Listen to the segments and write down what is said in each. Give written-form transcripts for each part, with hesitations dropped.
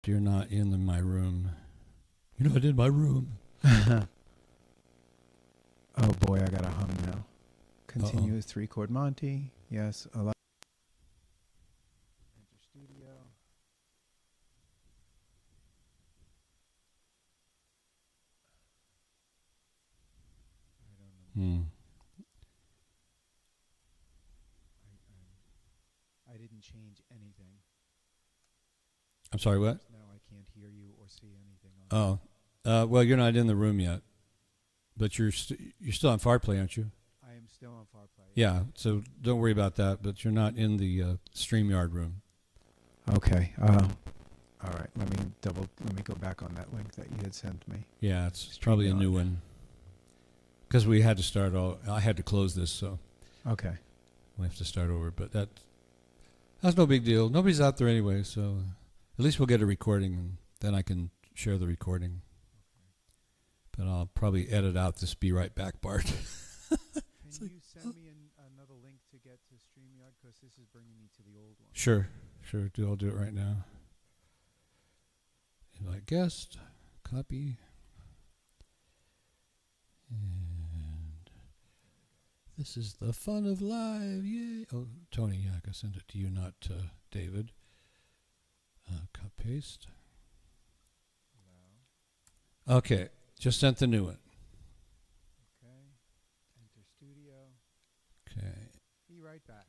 you're not in my room. You're not in my room. Oh boy, I got a hum now. Continuous 3-chord Monty. Yes, a lot. Enter studio. I don't know. I didn't change anything. I'm sorry, what? Now I can't hear you or see anything. Well, you're not in the room yet, but you're still on FarPlay, aren't you? I am still on FarPlay. Yeah, so don't worry about that, but you're not in the StreamYard room. Okay. All right. Let me go back on that link that you had sent me. Yeah, it's probably a new one. Because we had to start I had to close this, so Okay. we have to start over. But that's no big deal. Nobody's out there anyway, so at least we'll get a recording, and then I can share the recording. But I'll probably edit out this "Be Right Back" part. Can you send me another link to get to StreamYard? Because this is bringing me to the old one. Sure. I'll do it right now. Invite guest, copy. And this is the fun of live, yay! Oh, Tony, yeah, I can send it to you, not David. Cut, paste. Okay, just sent the new one. Okay. Enter studio. Okay. Be right back.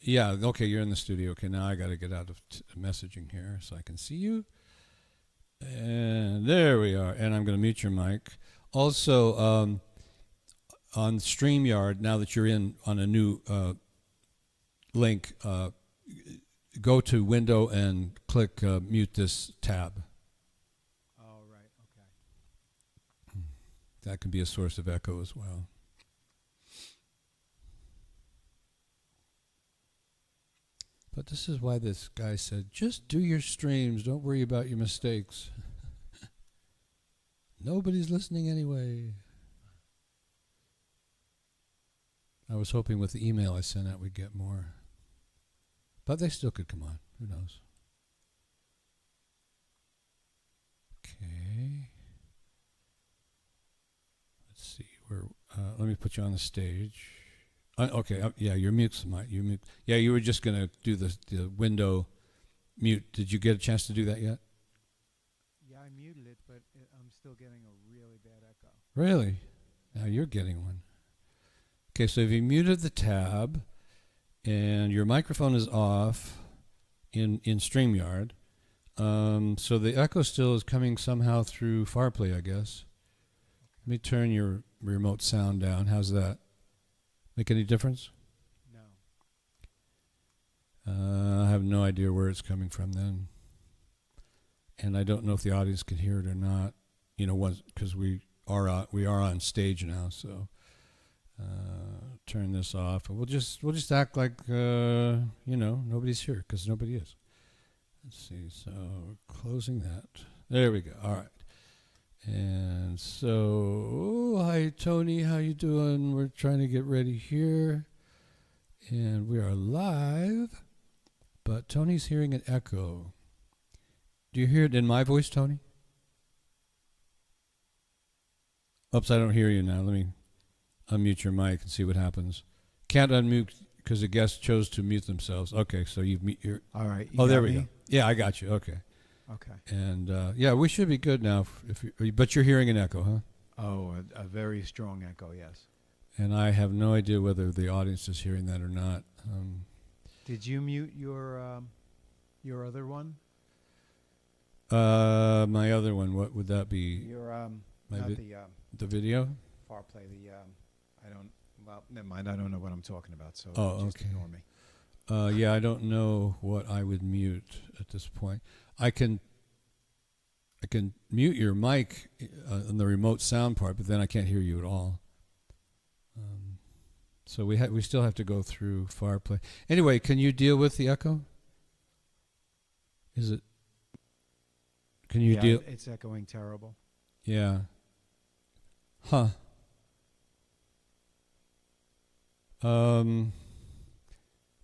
Yeah, okay, you're in the studio. Okay, now I got to get out of messaging here so I can see you. And there we are. And I'm going to mute your mic. Also, on StreamYard, now that you're in on a new link, go to Window and click Mute This tab. Oh, right. Okay. That can be a source of echo as well. But this is why this guy said, just do your streams. Don't worry about your mistakes. Nobody's listening anyway. I was hoping with the email I sent out we'd get more. But they still could come on. Who knows? Okay. Let's see. Let me put you on the stage. Okay, yeah, you're mute. You're mute. Yeah, you were just going to do the window mute. Did you get a chance to do that yet? Yeah, I muted it, but I'm still getting a really bad echo. Really? Now you're getting one. Okay, so if you muted the tab and your microphone is off in StreamYard, so the echo still is coming somehow through FarPlay, I guess. Let me turn your remote sound down. How's that? Make any difference? No. I have no idea where it's coming from then. And I don't know if the audience can hear it or not, because we are on stage now, so turn this off. And we'll just act like, nobody's here, because nobody is. Let's see, so we're closing that. There we go, all right. And so, hi Tony, how you doing? We're trying to get ready here. And we are live, but Tony's hearing an echo. Do you hear it in my voice, Tony? Oops, I don't hear you now. Let me unmute your mic and see what happens. Can't unmute because the guest chose to mute themselves. Okay, so you've mute your... All right. Oh, there we go. Yeah, I got you. Okay. Okay. And yeah, we should be good now. But you're hearing an echo, huh? Oh, a very strong echo, yes. And I have no idea whether the audience is hearing that or not. Did you mute your other one? My other one, what would that be? Your not the video? FarPlay. Well, never mind. I don't know what I'm talking about. So just ignore me. Yeah, I don't know what I would mute at this point. I can mute your mic on the remote sound part, but then I can't hear you at all. So we still have to go through FarPlay. Anyway, can you deal with the echo? Is it? Can you deal? It's echoing terrible. Yeah. Huh.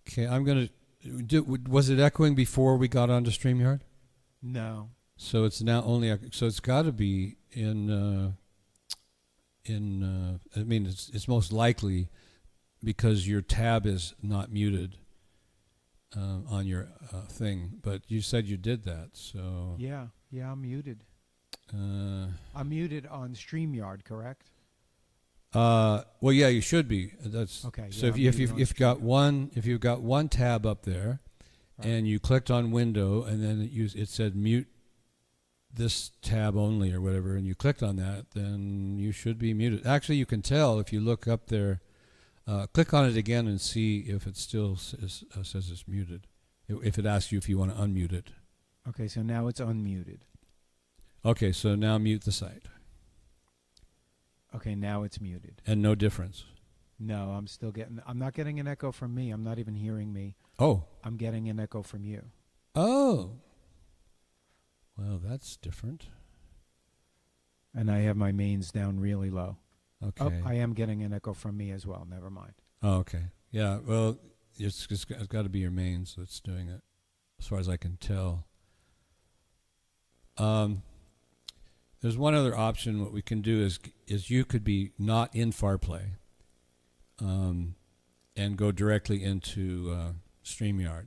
Okay, I'm gonna. Was it echoing before we got onto StreamYard? No. So it's now only so it's got to be I mean it's most likely because your tab is not muted on your thing, but you said you did that, so Yeah, I'm muted. uh, I'm muted on StreamYard, correct? well, yeah, you should be. That's Okay. so. Yeah, If I'm you, muted on StreamYard. if you've got one tab up there, Right. and you clicked on window, and then it said mute this tab only or whatever, and you clicked on that, then you should be muted. Actually, you can tell if you look up there. Click on it again and see if it still says it's muted. If it asks you if you want to unmute it. Okay, so now it's unmuted. Okay, so now mute the site. Okay, now it's muted. And no difference. No, I'm not getting an echo from me. I'm not even hearing me. Oh. I'm getting an echo from you. Oh. Well, that's different. And I have my mains down really low. Okay. Oh, I am getting an echo from me as well. Never mind. Oh, okay. Yeah, well, it's got to be your mains that's doing it, as far as I can tell. There's one other option. What we can do is you could be not in FarPlay and go directly into StreamYard.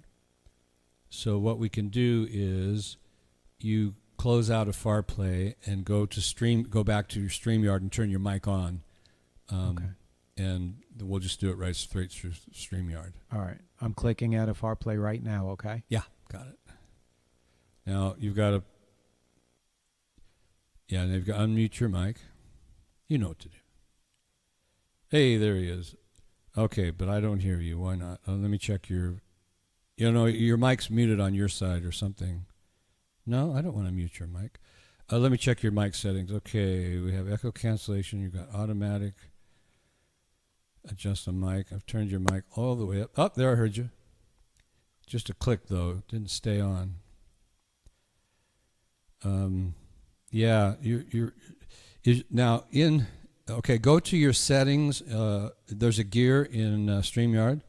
So what we can do is you close out of FarPlay and go back to your StreamYard and turn your mic on. Okay. And we'll just do it right straight through StreamYard. All right. I'm clicking out of FarPlay right now, okay? Yeah, got it. Now you've got to, now you've got to unmute your mic. You know what to do. Hey, there he is. Okay, but I don't hear you. Why not? Let me check your mic's muted on your side or something. No, I don't want to mute your mic. Let me check your mic settings. Okay, we have echo cancellation. You've got automatic. Adjust the mic. I've turned your mic all the way up. Oh, there, I heard you. Just a click, though. Didn't stay on. Yeah, you're now in. Okay, go to your settings. There's a gear in StreamYard.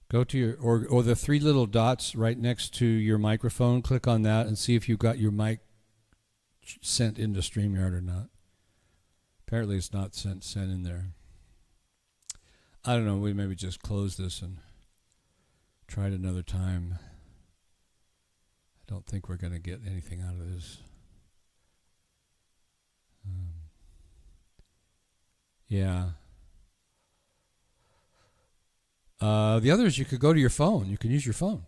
Go to your or the three little dots right next to your microphone. Click on that and see if you've got your mic sent into StreamYard or not. Apparently, it's not sent in there. I don't know. We maybe just close this and try it another time. I don't think we're going to get anything out of this. Yeah. The other is you could go to your phone. You can use your phone.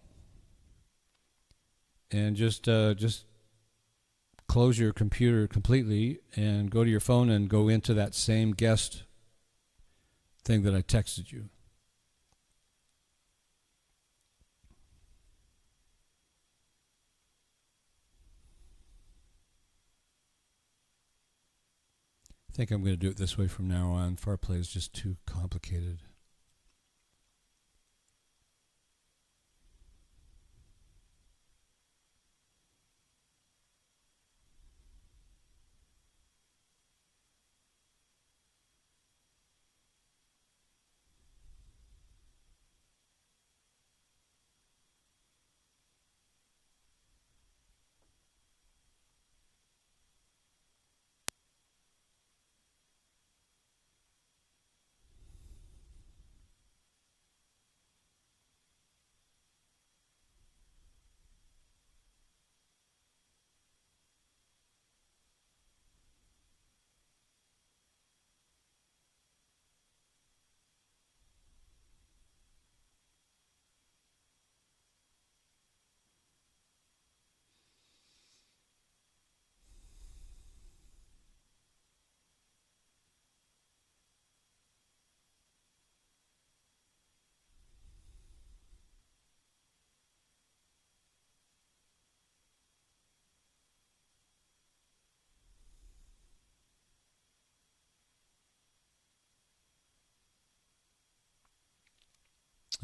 And just close your computer completely and go to your phone and go into that same guest thing that I texted you. I think I'm going to do it this way from now on. FarPlay is just too complicated.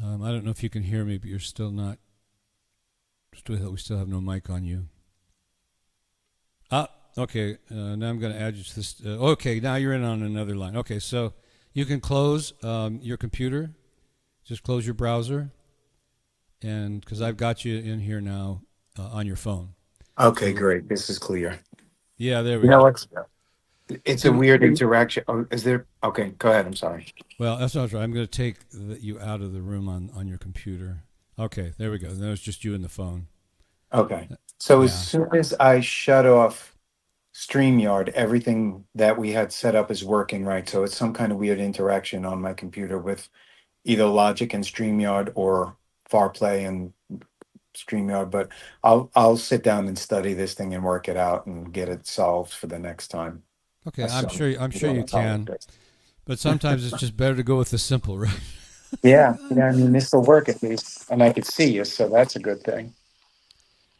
I don't know if you can hear me, but you're still not. We still have no mic on you. Okay. Now I'm going to add you to this. Okay, now you're in on another line. Okay, so you can close your computer. Just close your browser, and because I've got you in here now on your phone. Okay, So great. This is clear. yeah, there You we know go. what? It's a And weird interaction. Oh, is there? Okay, go ahead. I'm sorry. well, that's not right. I'm going to take you out of the room on your computer. Okay, there we go. That was just you and the phone. Okay. So as Yeah. soon as I shut off StreamYard, everything that we had set up is working right. So it's some kind of weird interaction on my computer with either Logic and StreamYard or FarPlay and StreamYard. But I'll sit down and study this thing and work it out and get it solved for the next time. Okay, So, I'm sure you can. But sometimes it's just better to go with the simple, right? yeah, yeah. I mean, this will work at least, and I could see you, so that's a good thing.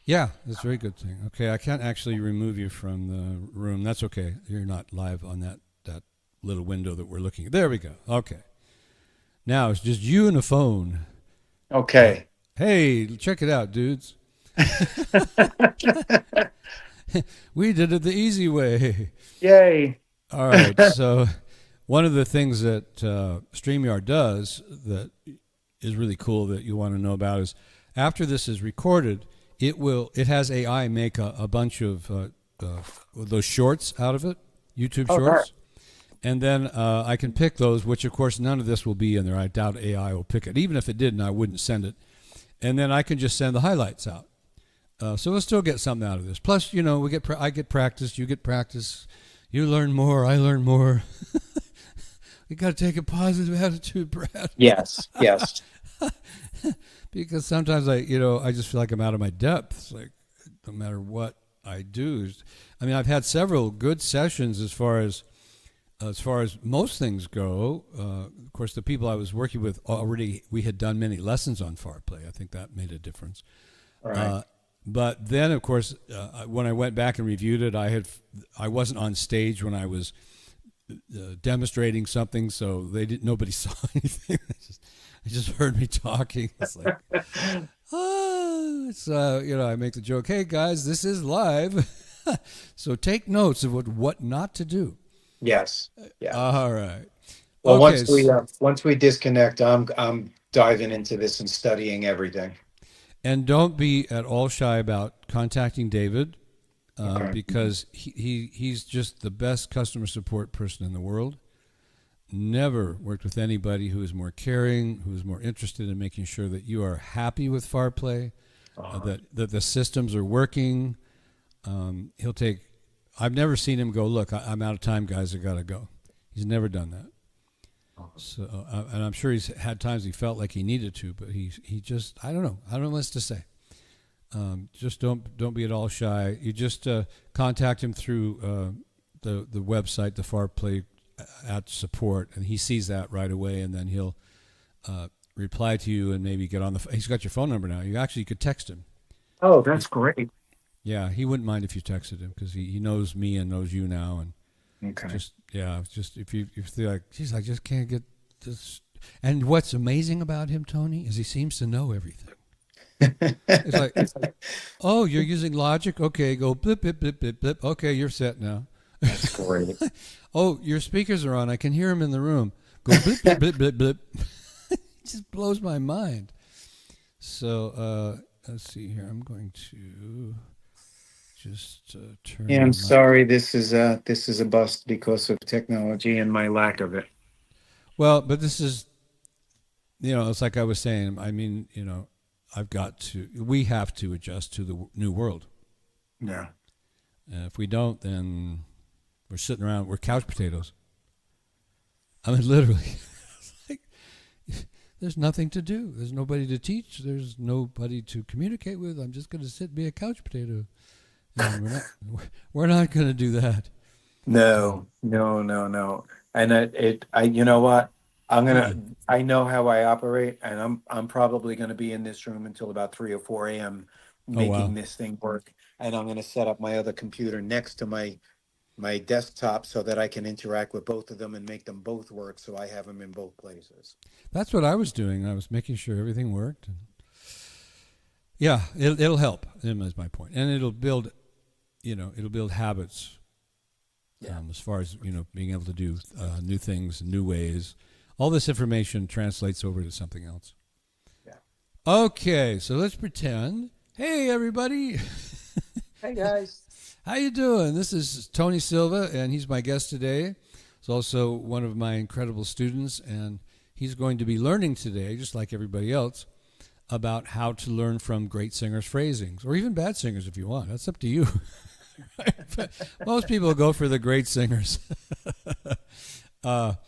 Yeah, that's a very good thing. Okay, I can't actually remove you from the room. That's okay. You're not live on that little window that we're looking at. There we go. Okay. Now it's just you and the phone. Okay. Hey, check it out, dudes. We did it the easy way. Yay. All right. So, one of the things that StreamYard does that is really cool that you want to know about is after this is recorded, it has AI make a bunch of those shorts out of it, YouTube Oh, shorts. And then I can pick those, which of course none of this will be in there. I doubt AI will pick it. Even if it didn't, I wouldn't send it. And then I can just send the highlights out. So we'll still get something out of this. Plus, I get practice, you get practice. You learn more, I learn more. We got to take a positive attitude, Brad. Yes, yes. Because sometimes I just feel like I'm out of my depth. It's like no matter what I do. I mean, I've had several good sessions as far as most things go. Of course, the people I was working with already, we had done many lessons on FarPlay. I think that made a difference. All right. But then, of course, when I went back and reviewed it, I wasn't on stage when I was demonstrating something, so nobody saw anything. They just heard me talking. It's like, I make the joke, hey guys, this is live, so take notes of what not to do. Yes. Yeah. All right. Well, Okay. once we disconnect, I'm diving into this and studying everything. And don't be at all shy about contacting David, Okay. because he's just the best customer support person in the world. Never worked with anybody who is more caring, who is more interested in making sure that you are happy with FarPlay, that the systems are working. I've never seen him go, look, I'm out of time, guys, I got to go. He's never done that. So, and I'm sure he's had times he felt like he needed to, but he just, I don't know what else to say. Just don't be at all shy. You just contact him through the website, the FarPlay at support, and he sees that right away, and then he'll reply to you and maybe get on the. He's got your phone number now. You could text him. Oh, that's great. Yeah, he wouldn't mind if you texted him because he knows me and knows you now, and Okay. just if you feel like, geez, I just can't get this. And what's amazing about him, Tony, is he seems to know everything. It's like, oh, you're using Logic? Okay, go blip, blip, blip, blip, blip. Okay, you're set now. That's great. Oh, your speakers are on. I can hear him in the room. Go blip, blip, blip, blip, blip. It just blows my mind. So let's see here. I'm going to just turn. Yeah, I'm sorry. This is a bust because of technology and my lack of it. Well, but this is, it's like I was saying. I mean, we have to adjust to the new world. Yeah. If we don't, then we're sitting around, we're couch potatoes. I mean, literally. Like, there's nothing to do. There's nobody to teach. There's nobody to communicate with. I'm just going to sit and be a couch potato. And we're not going to do that. No. And you know what? I know how I operate, and I'm probably gonna be in this room until about 3 or 4 a.m. making this thing work. And I'm gonna set up my other computer next to my desktop so that I can interact with both of them and make them both work. So I have them in both places. That's what I was doing. I was making sure everything worked. And yeah, it'll help. Is my point, and it'll build habits. As far as being able to do new things, new ways. All this information translates over to something else. Yeah. Okay, so let's pretend. Hey, everybody. Hey guys. How you doing? This is Tony Silva, and he's my guest today. He's also one of my incredible students, and he's going to be learning today, just like everybody else, about how to learn from great singers' phrasings, or even bad singers if you want. That's up to you. But most people go for the great singers. Tony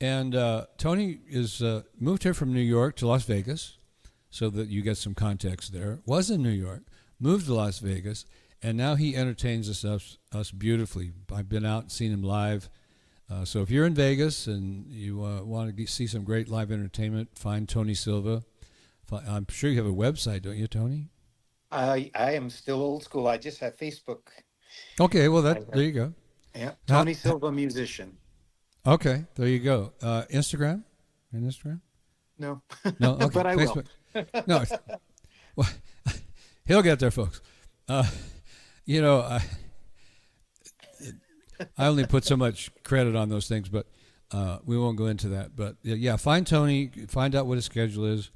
is moved here from New York to Las Vegas, so that you get some context there. Was in New York, moved to Las Vegas, and now he entertains us beautifully. I've been out and seen him live. So if you're in Vegas and you want to see some great live entertainment, find Tony Silva. I'm sure you have a website, don't you, Tony? I am still old school. I just have Facebook. Okay, well, there you go. Yeah, Tony Silva musician. Okay, there you go. Instagram? And Instagram? No. No, okay. But I Facebook. No, well, he'll get there, folks. You know, I only put so much credit on those things, but we won't go into that. But yeah, find Tony, find out what his schedule is,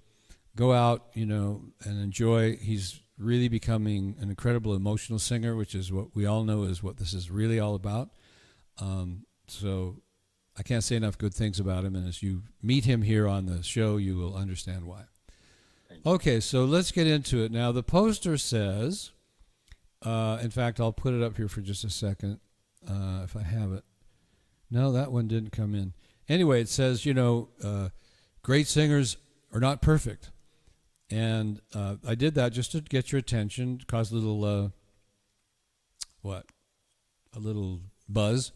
go out, and enjoy. He's really becoming an incredible emotional singer, which is what we all know is what this is really all about. So I can't say enough good things about him, and as you meet him here on the show, you will understand why. Okay, so let's get into it. Now, the poster says, in fact, I'll put it up here for just a second, if I have it. No, that one didn't come in. Anyway, it says, great singers are not perfect. And I did that just to get your attention, cause a little, a little buzz.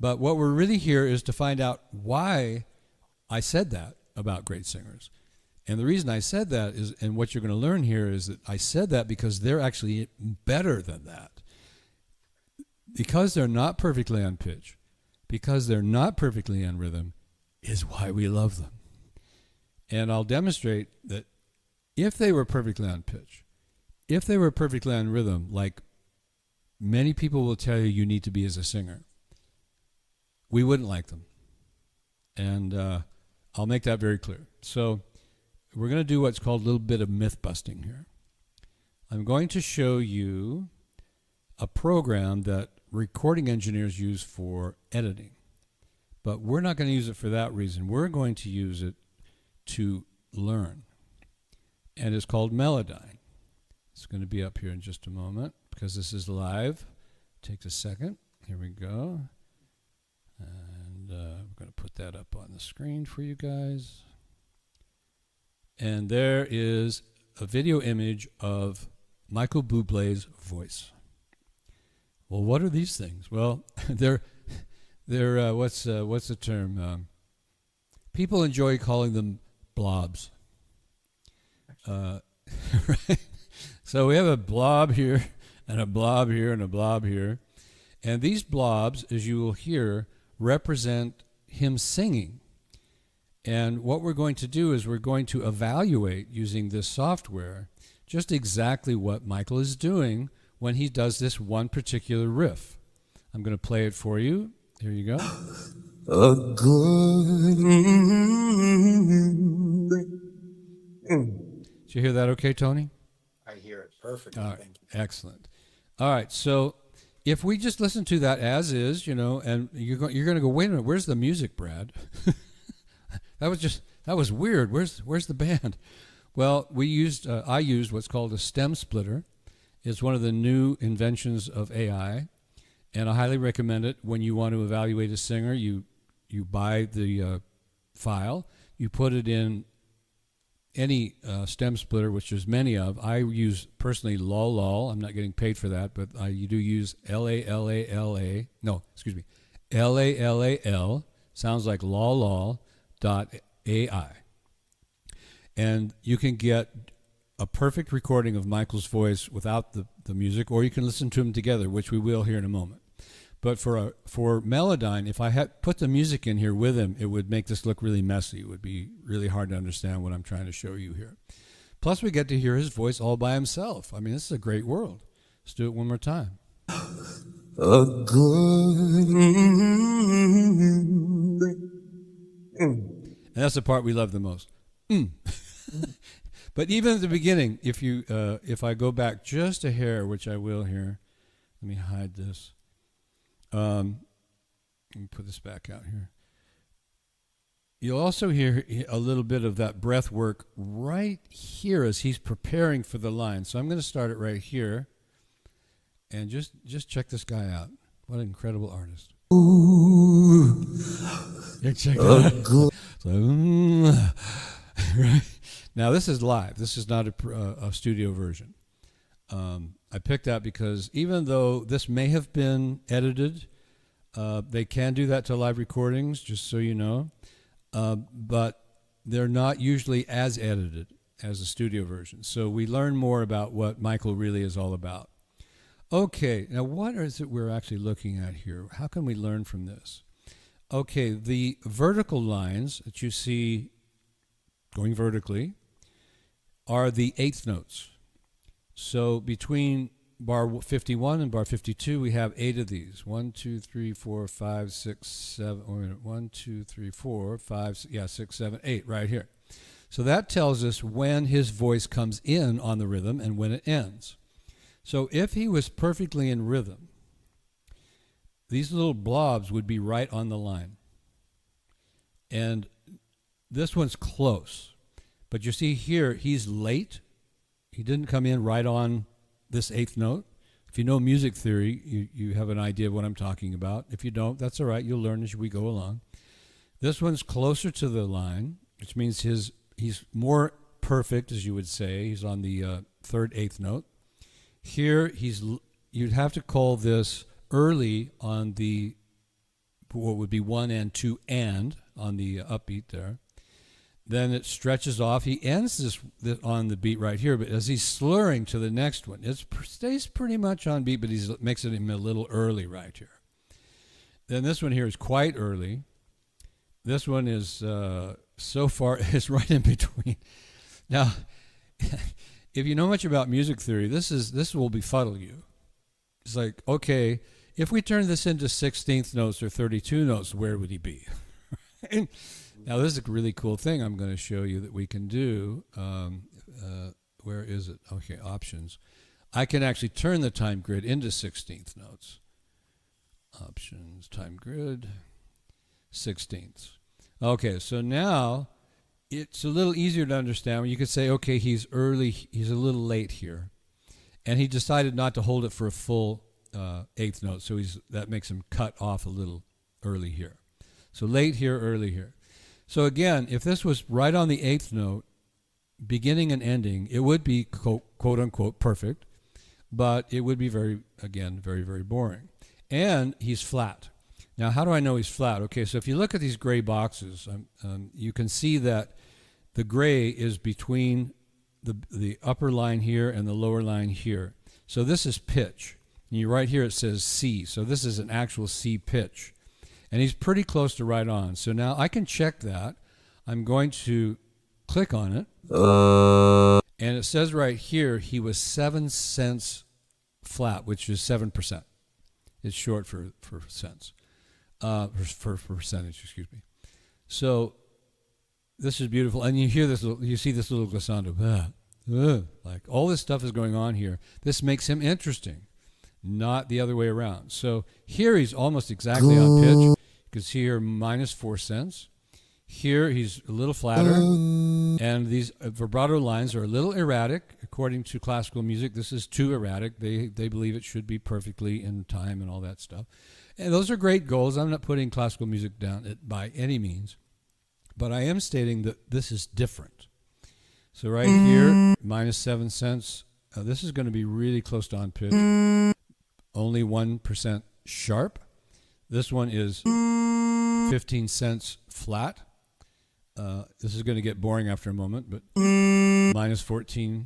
But what we're really here is to find out why I said that about great singers. And the reason I said that is, and what you're going to learn here is that I said that because they're actually better than that. Because they're not perfectly on pitch, because they're not perfectly on rhythm, is why we love them. And I'll demonstrate that if they were perfectly on pitch, if they were perfectly on rhythm, like many people will tell you need to be as a singer, we wouldn't like them. And I'll make that very clear. So we're going to do what's called a little bit of myth busting here. I'm going to show you a program that recording engineers use for editing. But we're not going to use it for that reason. We're going to use it to learn. And it's called Melodyne. It's going to be up here in just a moment because this is live. Takes a second. Here we go. And I'm going to put that up on the screen for you guys. And there is a video image of Michael Bublé's voice. Well, what are these things? Well, they're what's the term? People enjoy calling them blobs. Right? So we have a blob here, and a blob here, and a blob here. And these blobs, as you will hear, represent him singing. And what we're going to do is we're going to evaluate using this software just exactly what Michael is doing when he does this one particular riff. I'm going to play it for you. Here you go. A good. Did you hear that okay, Tony? I hear it perfectly. All right. Thank you. Excellent. All right. So if we just listen to that as is, and you're going to go, wait a minute, where's the music, Brad? That was weird. Where's the band? Well, I used what's called a stem splitter. It's one of the new inventions of AI, and I highly recommend it when you want to evaluate a singer. You buy the file, you put it in any stem splitter, which there's many of. I use personally Lol. I'm not getting paid for that, but you do use LALALA. No, excuse me, LALAL. Sounds like lol.ai. And you can get a perfect recording of Michael's voice without the music, or you can listen to them together, which we will here in a moment. But for Melodyne, if I had put the music in here with him, it would make this look really messy. It would be really hard to understand what I'm trying to show you here. Plus, we get to hear his voice all by himself. I mean, this is a great world. Let's do it one more time. A good. And that's the part we love the most. But even at the beginning, if I go back just a hair, which I will here, let me hide this. Let me put this back out here. You'll also hear a little bit of that breath work right here as he's preparing for the line. So I'm going to start it right here, and just check this guy out. What an incredible artist! Yeah, check it out. Right now, this is live. This is not a studio version. I picked that because even though this may have been edited, they can do that to live recordings, just so you know. But they're not usually as edited as the studio version. So we learn more about what Michael really is all about. Okay, now what is it we're actually looking at here? How can we learn from this? Okay, the vertical lines that you see going vertically are the eighth notes. So between bar 51 and bar 52, we have 8 of these. 1, 2, 3, 4, 5, 6, 7. Wait a minute. 1, 2, 3, 4, 5, 6, 7, 8 right here. So that tells us when his voice comes in on the rhythm and when it ends. So if he was perfectly in rhythm, these little blobs would be right on the line. And this one's close. But you see here, he's late. He didn't come in right on this eighth note. If you know music theory, you have an idea of what I'm talking about. If you don't, that's all right. You'll learn as we go along. This one's closer to the line, which means he's more perfect, as you would say. He's on the third eighth note. Here, you'd have to call this early on the, what would be 1 and 2 and on the upbeat there. Then it stretches off. He ends this on the beat right here, but as he's slurring to the next one, it stays pretty much on beat, but he makes it a little early right here. Then this one here is quite early. This one is so far is right in between. Now, if you know much about music theory, this will befuddle you. It's like, okay, if we turn this into 16th notes or 32 notes, where would he be? Now, this is a really cool thing I'm going to show you that we can do. Where is it? Okay, options. I can actually turn the time grid into 16th notes. Options, time grid, 16ths. Okay, so now it's a little easier to understand. You could say, okay, he's early, he's a little late here. And he decided not to hold it for a full eighth note, so that makes him cut off a little early here. So late here, early here. So again, if this was right on the eighth note, beginning and ending, it would be quote unquote perfect, but it would be very, very boring. And he's flat. Now, how do I know he's flat? Okay, so if you look at these gray boxes, you can see that the gray is between the upper line here and the lower line here. So this is pitch. And right here it says C. So this is an actual C pitch. And he's pretty close to right on. So now I can check that. I'm going to click on it. And it says right here he was 7 cents flat, which is 7%. It's short for cents. For percentage, excuse me. So this is beautiful. And you hear this, you see this little glissando. Like all this stuff is going on here. This makes him interesting, not the other way around. So here he's almost exactly on pitch. You can see here minus 4 cents. Here he's a little flatter. And these vibrato lines are a little erratic. According to classical music, this is too erratic. They believe it should be perfectly in time and all that stuff. And those are great goals. I'm not putting classical music down by any means. But I am stating that this is different. So right here, minus 7 cents. This is going to be really close to on pitch. Only 1% sharp. This one is 15 cents flat. This is going to get boring after a moment, but minus 14%,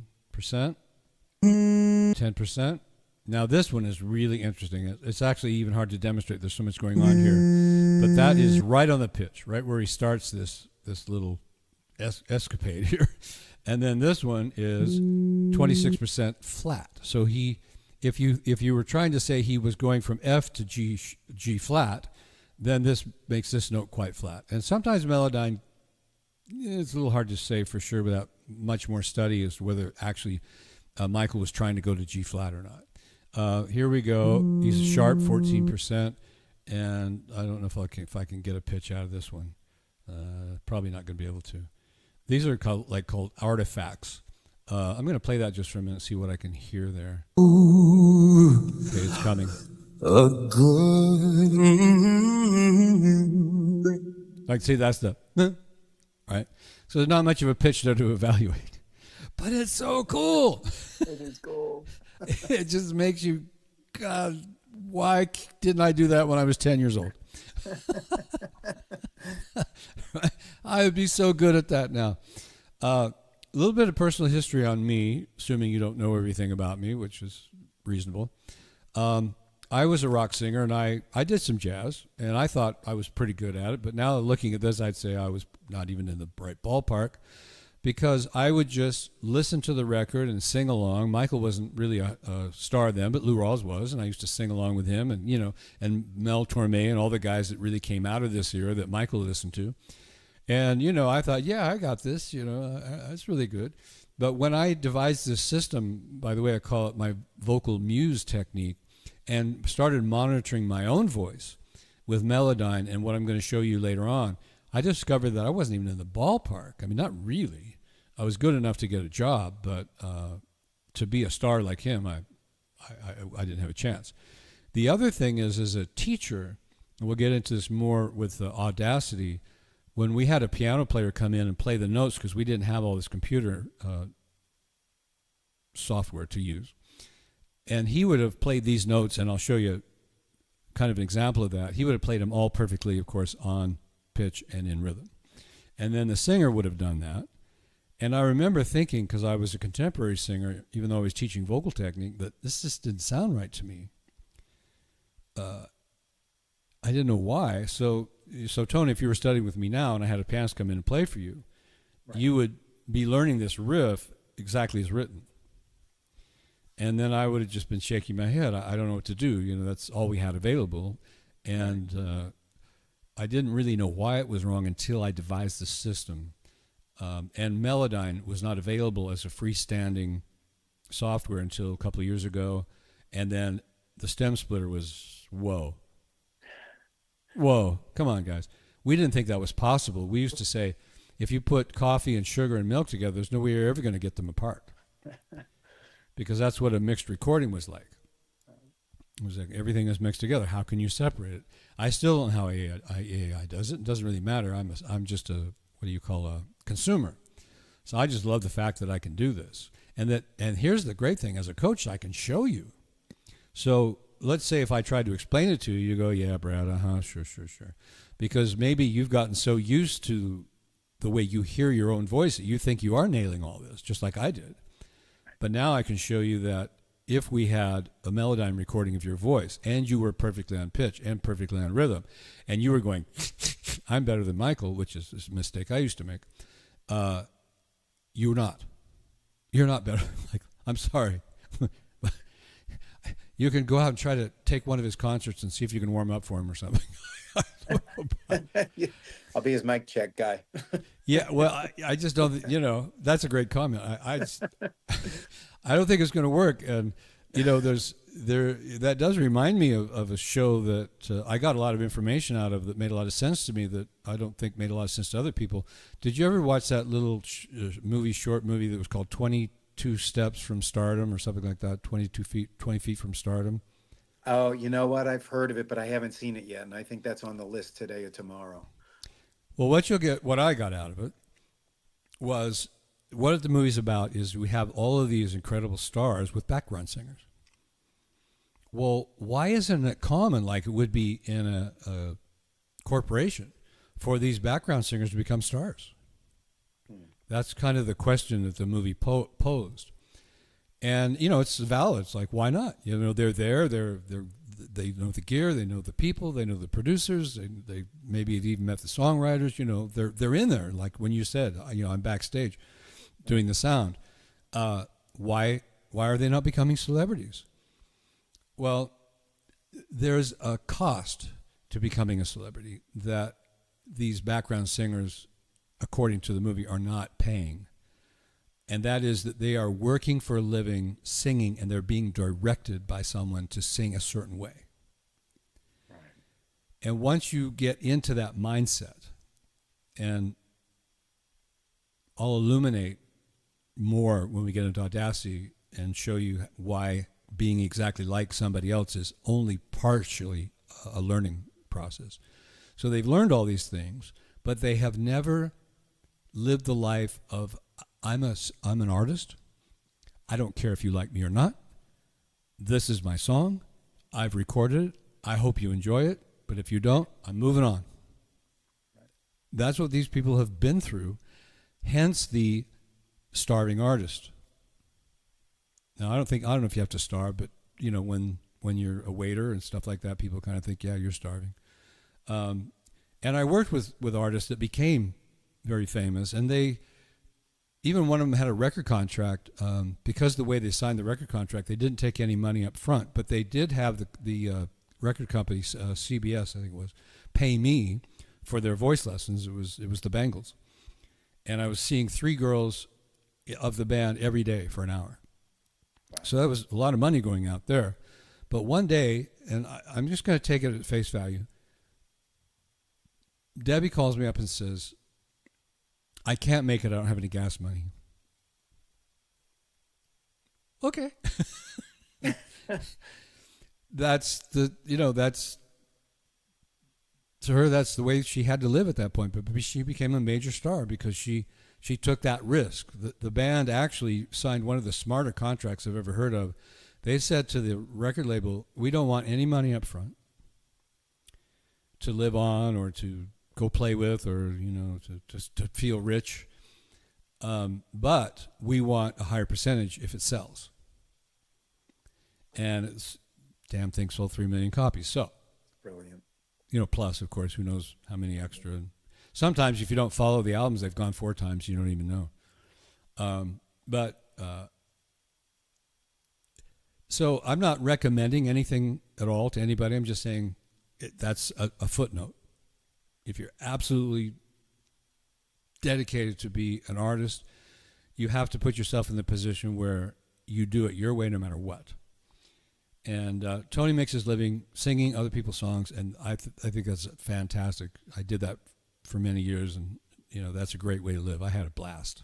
10%. Now this one is really interesting. It's actually even hard to demonstrate. There's so much going on here. But that is right on the pitch, right where he starts this little escapade here. And then this one is 26% flat. So if you were trying to say he was going from F to G flat, then this makes this note quite flat. And sometimes Melodyne It's a little hard to say for sure without much more study as to whether actually Michael was trying to go to G flat or not. Here we go. He's sharp 14%, and I don't know if I can get a pitch out of this one. Probably not going to be able to. These are called artifacts. I'm going to play that just for a minute, see what I can hear there. Okay, it's coming. Like, see, that's the right. So there's not much of a pitch there to evaluate, but it's so cool. It is cool. It just makes you, God, why didn't I do that when I was 10 years old? I would be so good at that now. A little bit of personal history on me, assuming you don't know everything about me, which is reasonable. I was a rock singer, and I did some jazz, and I thought I was pretty good at it. But now looking at this, I'd say I was not even in the right ballpark, because I would just listen to the record and sing along. Michael wasn't really a star then, but Lou Rawls was, and I used to sing along with him, and and Mel Torme and all the guys that really came out of this era that Michael listened to. And I thought, yeah, I got this. That's really good. But when I devised this system, by the way, I call it my vocal muse technique, and started monitoring my own voice with Melodyne and what I'm going to show you later on, I discovered that I wasn't even in the ballpark. I mean, not really. I was good enough to get a job, but to be a star like him, I didn't have a chance. The other thing is, as a teacher, and we'll get into this more with Audacity, when we had a piano player come in and play the notes, because we didn't have all this computer software to use, and he would have played these notes, and I'll show you kind of an example of that. He would have played them all perfectly, of course, on pitch and in rhythm. And then the singer would have done that. And I remember thinking, because I was a contemporary singer, even though I was teaching vocal technique, that this just didn't sound right to me. I didn't know why. So Tony, if you were studying with me now and I had a pianist come in and play for you, right, you would be learning this riff exactly as written. And then I would have just been shaking my head. I don't know what to do. That's all we had available. And I didn't really know why it was wrong until I devised the system. And Melodyne was not available as a freestanding software until a couple of years ago. And then the stem splitter was, whoa, come on, guys. We didn't think that was possible. We used to say, if you put coffee and sugar and milk together, there's no way you're ever going to get them apart. Because that's what a mixed recording was like. It was like everything is mixed together. How can you separate it? I still don't know how AI does it. It doesn't really matter. I'm just a consumer. So I just love the fact that I can do this. And here's the great thing. As a coach, I can show you. So let's say if I tried to explain it to you, you go, yeah, Brad, sure. Because maybe you've gotten so used to the way you hear your own voice that you think you are nailing all this, just like I did. But now I can show you that if we had a Melodyne recording of your voice and you were perfectly on pitch and perfectly on rhythm and you were going, I'm better than Michael, which is a mistake I used to make, you're not. You're not better. Like, I'm sorry. You can go out and try to take one of his concerts and see if you can warm up for him or something. I'll be his mic check guy. Yeah, well, I just don't, that's a great comment. I don't think it's going to work. And, that does remind me of a show that I got a lot of information out of that made a lot of sense to me that I don't think made a lot of sense to other people. Did you ever watch that little short movie that was called 22 Steps from Stardom or something like that? 20 feet from Stardom? Oh, you know what? I've heard of it, but I haven't seen it yet. And I think that's on the list today or tomorrow. Well, what I got out of it was what the movie's about is we have all of these incredible stars with background singers. Well, why isn't it common, like it would be in a corporation, for these background singers to become stars? That's kind of the question that the movie posed. And, it's valid. It's like, why not? They're there. They know the gear. They know the people. They know the producers. They maybe have even met the songwriters. They're in there. Like when you said, I'm backstage doing the sound. Why are they not becoming celebrities? Well, there's a cost to becoming a celebrity that these background singers according to the movie, are not paying. And that is that they are working for a living singing, and they're being directed by someone to sing a certain way. Right. And once you get into that mindset, and I'll illuminate more when we get into Audacity and show you why being exactly like somebody else is only partially a learning process. So they've learned all these things, but they have never lived the life of, I'm an artist. I don't care if you like me or not. This is my song. I've recorded it. I hope you enjoy it. But if you don't, I'm moving on. That's what these people have been through. Hence the starving artist. Now, I don't know if you have to starve, but when you're a waiter and stuff like that, people kind of think, yeah, you're starving. And I worked with artists that became very famous, and even one of them had a record contract. Because the way they signed the record contract, they didn't take any money up front, but they did have the record company, CBS, I think it was, pay me for their voice lessons. It was the Bangles. And I was seeing 3 girls of the band every day for an hour. Wow. So that was a lot of money going out there. But one day, and I'm just going to take it at face value, Debbie calls me up and says, I can't make it. I don't have any gas money. Okay. That's to her, that's the way she had to live at that point. But she became a major star because she took that risk. The band actually signed one of the smarter contracts I've ever heard of. They said to the record label, we don't want any money up front to live on or to go play with or, to feel rich. But we want a higher percentage if it sells. And it's damn thing sold 3 million copies. So, Brilliant. Plus, of course, who knows how many extra. And sometimes if you don't follow the albums, they've gone 4 times, you don't even know. So I'm not recommending anything at all to anybody. I'm just saying that's a footnote. If you're absolutely dedicated to be an artist, you have to put yourself in the position where you do it your way no matter what. And Tony makes his living singing other people's songs, and I think that's fantastic. I did that for many years, and that's a great way to live. I had a blast.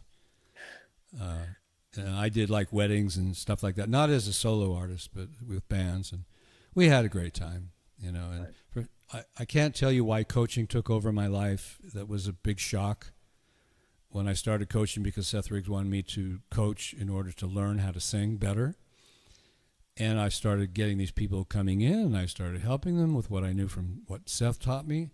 And I did like weddings and stuff like that, not as a solo artist, but with bands, and we had a great time. And right. I can't tell you why coaching took over my life. That was a big shock when I started coaching, because Seth Riggs wanted me to coach in order to learn how to sing better. And I started getting these people coming in, and I started helping them with what I knew from what Seth taught me.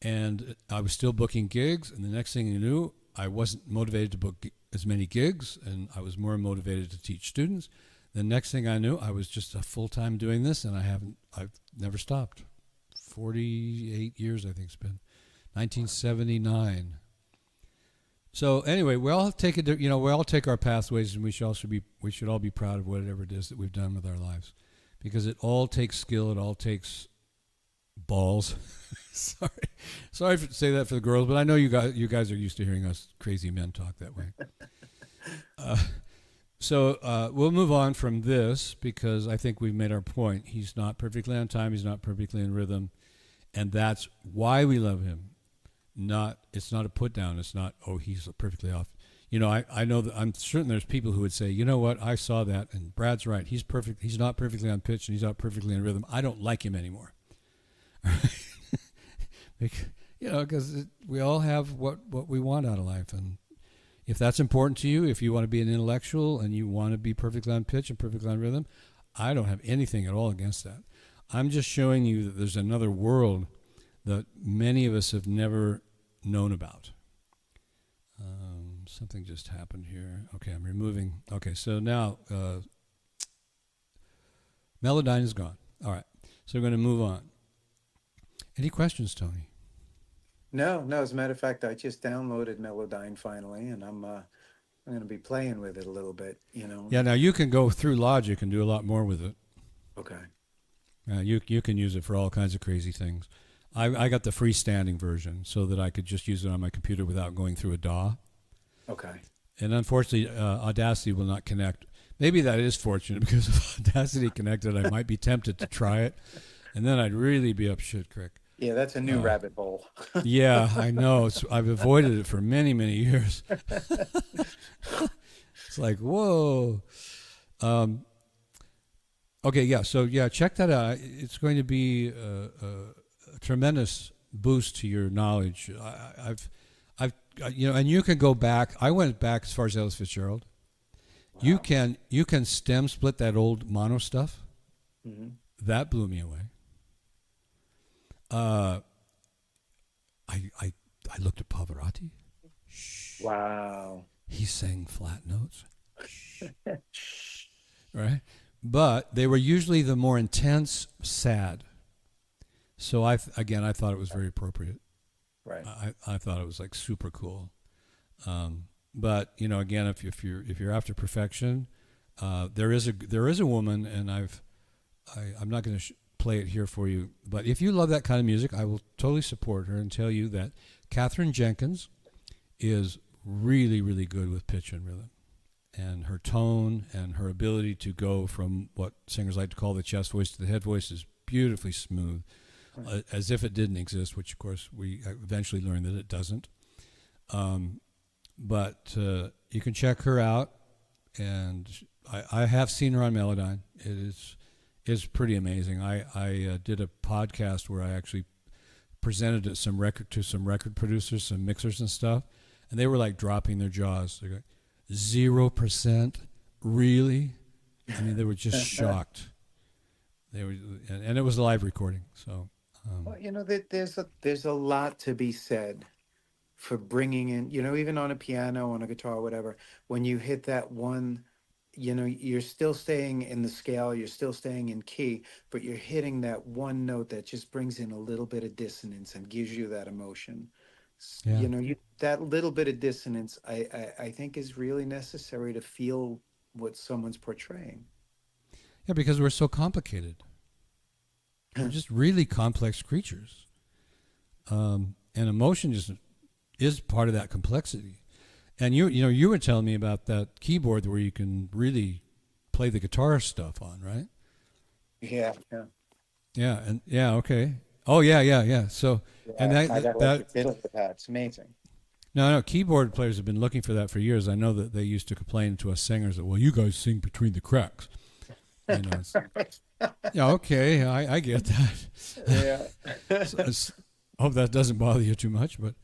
And I was still booking gigs, and the next thing you knew, I wasn't motivated to book as many gigs, and I was more motivated to teach students. The next thing I knew, I was just a full-time doing this, and I've never stopped. 48 years, I think it's been. 1979. So anyway, we all take we all take our pathways, and we should all be proud of whatever it is that we've done with our lives, because it all takes skill, it all takes balls. Sorry to say that for the girls, but I know you guys are used to hearing us crazy men talk that way. So we'll move on from this, because I think we've made our point. He's not perfectly on time. He's not perfectly in rhythm, and that's why we love him. It's not a put down. It's not, oh, he's perfectly off. I know that I'm certain there's people who would say, you know what, I saw that, and Brad's right. He's perfect. He's not perfectly on pitch, and he's not perfectly in rhythm. I don't like him anymore. Because we all have what we want out of life, and if that's important to you, if you want to be an intellectual and you want to be perfectly on pitch and perfectly on rhythm, I don't have anything at all against that. I'm just showing you that there's another world that many of us have never known about. Something just happened here. Okay, I'm removing. Okay, so now Melodyne is gone. All right, so we're going to move on. Any questions, Tony? No. As a matter of fact, I just downloaded Melodyne finally, and I'm going to be playing with it a little bit. Yeah. Now you can go through Logic and do a lot more with it. Okay. You can use it for all kinds of crazy things. I got the freestanding version so that I could just use it on my computer without going through a DAW. Okay. And unfortunately, Audacity will not connect. Maybe that is fortunate, because if Audacity connected, I might be tempted to try it, and then I'd really be up shit creek. Yeah, that's a new rabbit hole. Yeah, I know. I've avoided it for many, many years. It's like, whoa. Okay, yeah. So yeah, check that out. It's going to be a tremendous boost to your knowledge. I've, and you can go back. I went back as far as Ellis Fitzgerald. Wow. You can stem split that old mono stuff. Mm-hmm. That blew me away. I looked at Pavarotti. Wow. He sang flat notes. Right? But they were usually the more intense, sad. So I thought it was very appropriate. Right. I thought it was like super cool. But again, if you're after perfection, there is a woman, and I'm not going to play it here for you. But if you love that kind of music, I will totally support her and tell you that Katherine Jenkins is really, really good with pitch and rhythm, and her tone and her ability to go from what singers like to call the chest voice to the head voice is beautifully smooth, as if it didn't exist, which of course we eventually learned that it doesn't. But you can check her out, and I have seen her on Melodyne. It is pretty amazing. I did a podcast where I actually presented it to some record producers, some mixers and stuff, and they were like dropping their jaws. They're like, 0%? Really? I mean, they were just shocked. They were, and it was a live recording. So, well, there's a lot to be said for bringing in, even on a piano, on a guitar, whatever. When you hit that one, you're still staying in the scale, you're still staying in key, but you're hitting that one note that just brings in a little bit of dissonance and gives you that emotion. yeah. That little bit of dissonance, I think, is really necessary to feel what someone's portraying. Yeah, because we're so complicated. We're just really complex creatures. And emotion is part of that complexity. And you were telling me about that keyboard where you can really play the guitar stuff on, right? Yeah. Yeah, and yeah, okay. Oh yeah. So and I got like the fiddle with that. It's amazing. No, keyboard players have been looking for that for years. I know that they used to complain to us singers that, well, you guys sing between the cracks. Yeah, okay, I get that. Yeah. Hope that doesn't bother you too much, but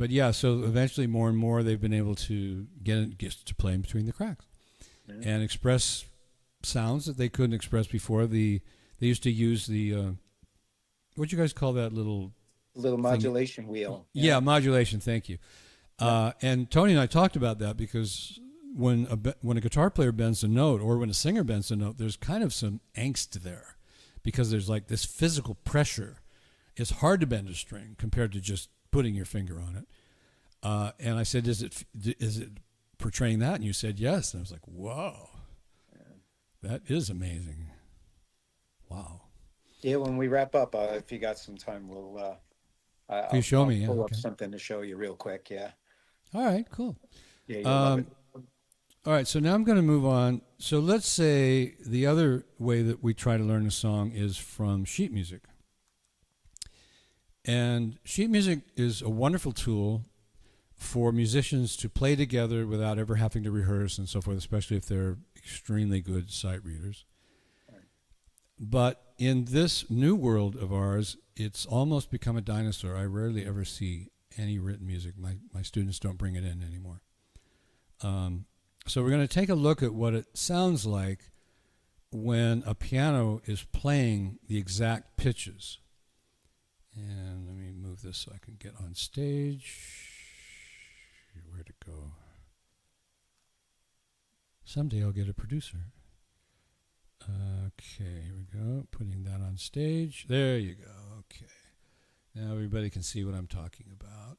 yeah. So eventually, more and more, they've been able to get to playing between the cracks, and express sounds that they couldn't express before. They used to use the what'd you guys call that little modulation wheel? Yeah, modulation. Thank you. And Tony and I talked about that because when a guitar player bends a note, or when a singer bends a note, there's kind of some angst there, because there's like this physical pressure. It's hard to bend a string compared to just putting your finger on it. And I said, is it portraying that? And you said yes. And I was like, whoa, that is amazing. Wow. Yeah, when we wrap up, if you got some time, we'll. You show me, yeah. Pull Okay. up something to show you real quick, yeah. All right, cool. Yeah, you'll love it. All right, so now I'm going to move on. So let's say the other way that we try to learn a song is from sheet music. And sheet music is a wonderful tool for musicians to play together without ever having to rehearse and so forth, especially if they're extremely good sight readers. Right. But in this new world of ours, it's almost become a dinosaur. I rarely ever see any written music. My students don't bring it in anymore. So we're going to take a look at what it sounds like when a piano is playing the exact pitches. And let me move this so I can get on stage. Where'd it go? Someday I'll get a producer. Okay, here we go. Putting that on stage. There you go. Okay. Now everybody can see what I'm talking about.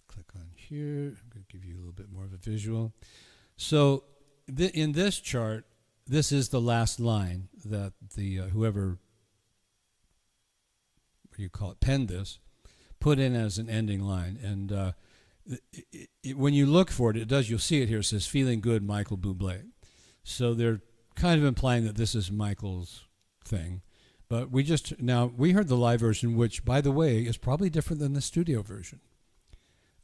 Click on here. I'm going to give you a little bit more of a visual. So in this chart, this is the last line that the whoever you call it, penned this, put in as an ending line. And when you look for it, it does, you'll see it here. It says, "Feeling Good, Michael Bublé." So they're kind of implying that this is Michael's thing. But we heard the live version, which, by the way, is probably different than the studio version.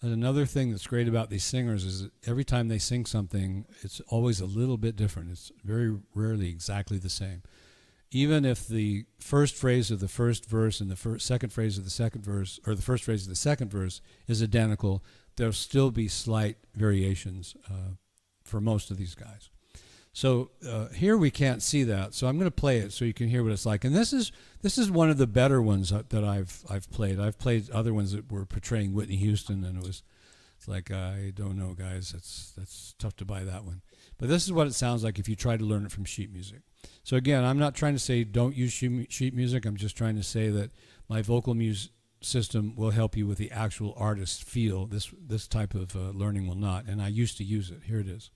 And another thing that's great about these singers is that every time they sing something, it's always a little bit different. It's very rarely exactly the same. Even if the first phrase of the first verse and the second phrase of the second verse, or the first phrase of the second verse is identical, there'll still be slight variations for most of these guys. So here we can't see that, so I'm going to play it so you can hear what it's like. And this is one of the better ones that I've played. I've played other ones that were portraying Whitney Houston, and it's like, I don't know, guys. That's tough to buy that one. But this is what it sounds like if you try to learn it from sheet music. So again, I'm not trying to say don't use sheet music. I'm just trying to say that my vocal system will help you with the actual artist feel. This type of learning will not, and I used to use it. Here it is.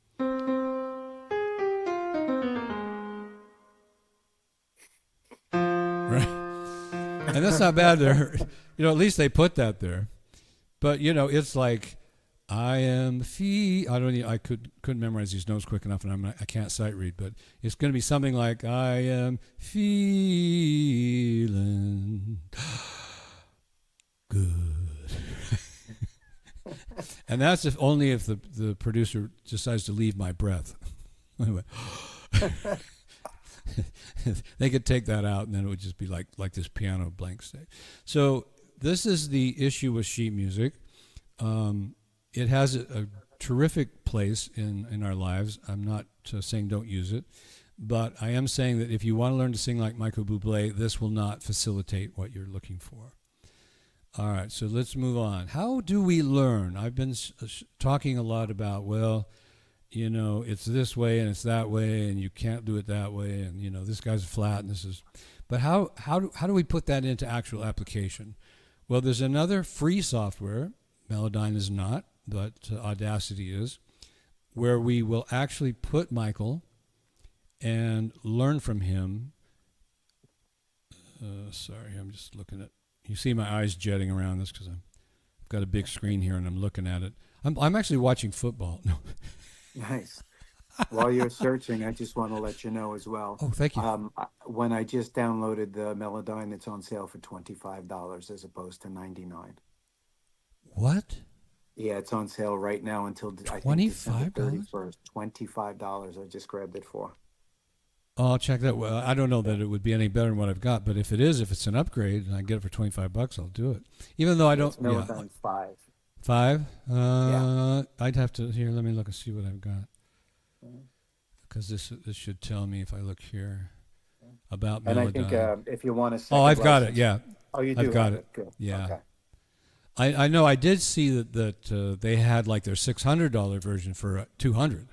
Right, and that's not bad there. At least they put that there. But it's like, I couldn't memorize these notes quick enough, and I can't sight read. But it's going to be something like, I am feeling good. And that's only if the producer decides to leave my breath. Anyway. They could take that out, and then it would just be like this piano blank state. So this is the issue with sheet music. It has a terrific place in our lives. I'm not saying don't use it, but I am saying that if you want to learn to sing like Michael Bublé, this will not facilitate what you're looking for. All right, so let's move on. How do we learn? I've been talking a lot about, it's this way and it's that way, and you can't do it that way, and this guy's flat and this is. But how do we put that into actual application? Well, there's another free software. Melodyne is not, but Audacity is, where we will actually put Michael and learn from him. Sorry, I'm just looking at. You see my eyes jetting around this because I've got a big screen here and I'm looking at it. I'm actually watching football. No. Nice. While you're searching, I just want to let you know as well. Oh, thank you. When I just downloaded the Melodyne, it's on sale for $25 as opposed to $99. What? Yeah, it's on sale right now until I think $25? December 31st. $25. I just grabbed it for. Oh, I'll check that. Well, I don't know that it would be any better than what I've got, but if it's an upgrade and I get it for $25, I'll do it. Even though I don't. It's Melodyne 5. 5? Yeah. I'd have to, here, let me look and see what I've got. Because this should tell me if I look here about Melodyne. And I think if you want to. Oh, I've got it. Yeah. Oh, you do. I've got it. Good. Yeah. Okay. I know. I did see that they had like their $600 version for $200.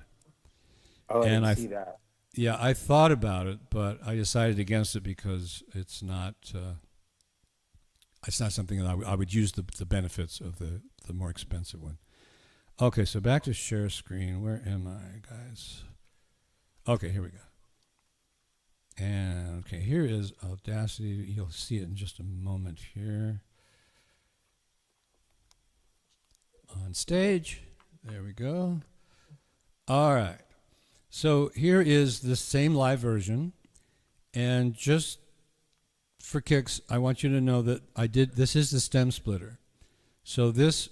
Oh, and I didn't see that. Yeah, I thought about it, but I decided against it because it's not something that I would use the benefits of the more expensive one. Okay, so back to share screen. Where am I, guys? Okay, here we go. And okay, here is Audacity. You'll see it in just a moment here. On stage. There we go. All right. So here is the same live version. And just for kicks, I want you to know that this is the stem splitter. So this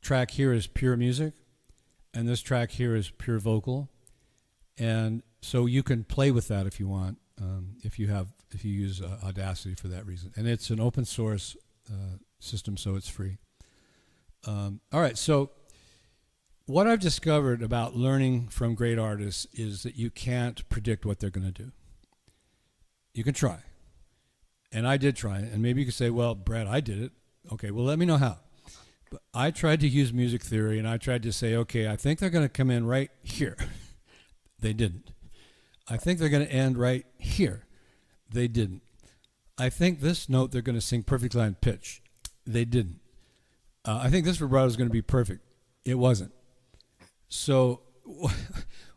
track here is pure music, and this track here is pure vocal. And so you can play with that if you want, if you use Audacity for that reason. And it's an open source system, so it's free. All right, so what I've discovered about learning from great artists is that you can't predict what they're going to do. You can try. And I did try it. And maybe you could say, well, Brad, I did it. Okay, well, let me know how. But I tried to use music theory, and I tried to say, okay, I think they're going to come in right here. They didn't. I think they're going to end right here. They didn't. I think this note they're going to sing perfectly on pitch. They didn't. I think this vibrato is going to be perfect. It wasn't. So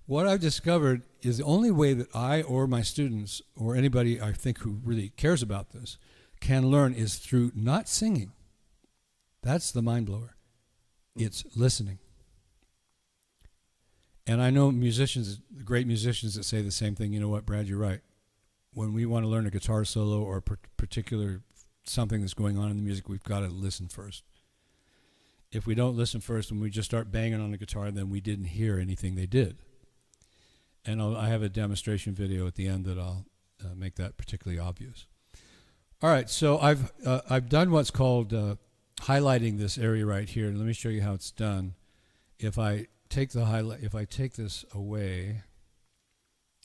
what I've discovered is the only way that I or my students or anybody I think who really cares about this can learn is through not singing. That's the mind blower. It's listening. And I know musicians, great musicians that say the same thing. You know what, Brad, you're right. When we want to learn a guitar solo or a particular something that's going on in the music, we've got to listen first. If we don't listen first and we just start banging on the guitar, then we didn't hear anything they did. And I have a demonstration video at the end that I'll make that particularly obvious. All right, so I've done what's called highlighting this area right here. Let me show you how it's done. If I take the highlight, if I take this away,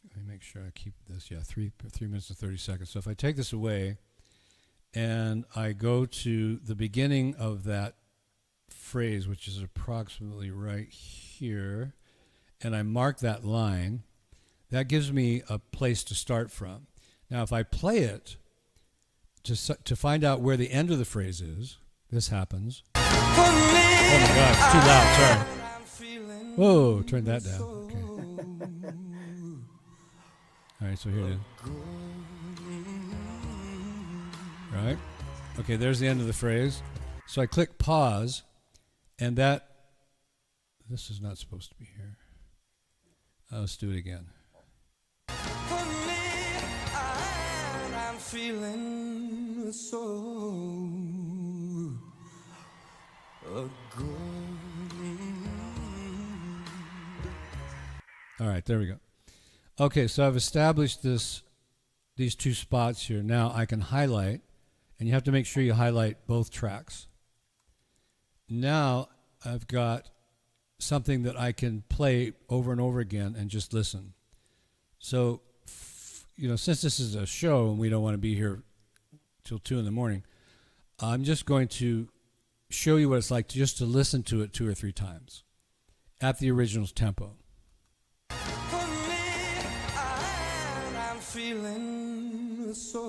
let me make sure I keep this. Yeah, 3 minutes and 30 seconds. So if I take this away, and I go to the beginning of that phrase, which is approximately right here, and I mark that line, that gives me a place to start from. Now, if I play it to find out where the end of the phrase is, this happens. Oh my God, it's too loud, sorry. Whoa, turn that down. Okay. All right, so here it is. Right? Okay, there's the end of the phrase. So I click pause, and this is not supposed to be here. Let's do it again. For me, I'm feeling so good. All right, there we go. Okay, so I've established these two spots here. Now I can highlight, and you have to make sure you highlight both tracks. Now I've got something that I can play over and over again and just listen. So, since this is a show and we don't want to be here till 2 in the morning, I'm just going to show you what it's like just to listen to it 2 or 3 times at the original tempo. For me, I'm feeling so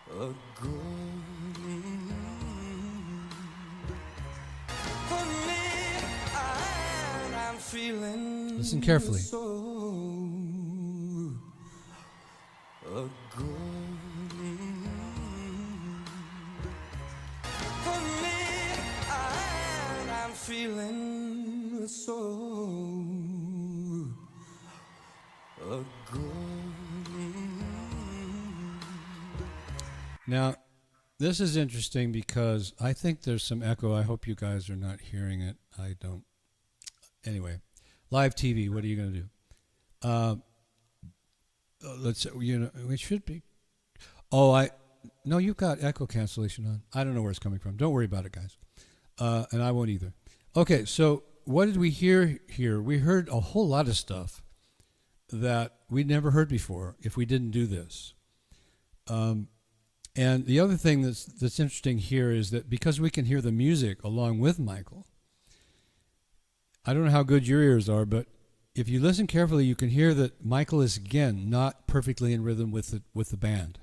good. For me, I'm feeling. Listen carefully. So good. For me, I'm feeling so good. Now, this is interesting because I think there's some echo. I hope you guys are not hearing it. I don't. Anyway, live TV, what are you going to do? Let's, it should be. No, you've got echo cancellation on. I don't know where it's coming from. Don't worry about it, guys. And I won't either. Okay, so what did we hear here? We heard a whole lot of stuff that we'd never heard before if we didn't do this. And the other thing that's interesting here is that because we can hear the music along with Michael, I don't know how good your ears are, but if you listen carefully, you can hear that Michael is, again, not perfectly in rhythm with the band.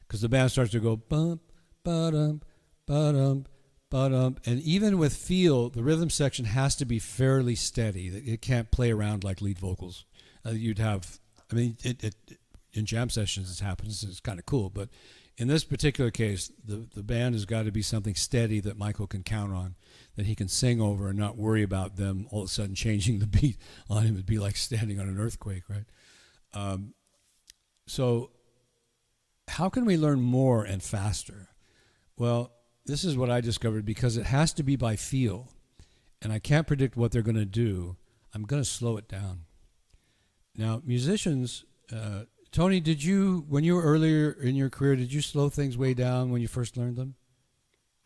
Because the band starts to go bump, ba-dum, ba-dum, ba-dum. And even with feel, the rhythm section has to be fairly steady. It can't play around like lead vocals. You'd have, in jam sessions it happens, it's kind of cool, but in this particular case, the band has got to be something steady that Michael can count on, that he can sing over and not worry about them all of a sudden changing the beat on him. It'd be like standing on an earthquake, right? So how can we learn more and faster? Well, this is what I discovered, because it has to be by feel, and I can't predict what they're going to do. I'm going to slow it down. Now, musicians... Tony, when you were earlier in your career, did you slow things way down when you first learned them?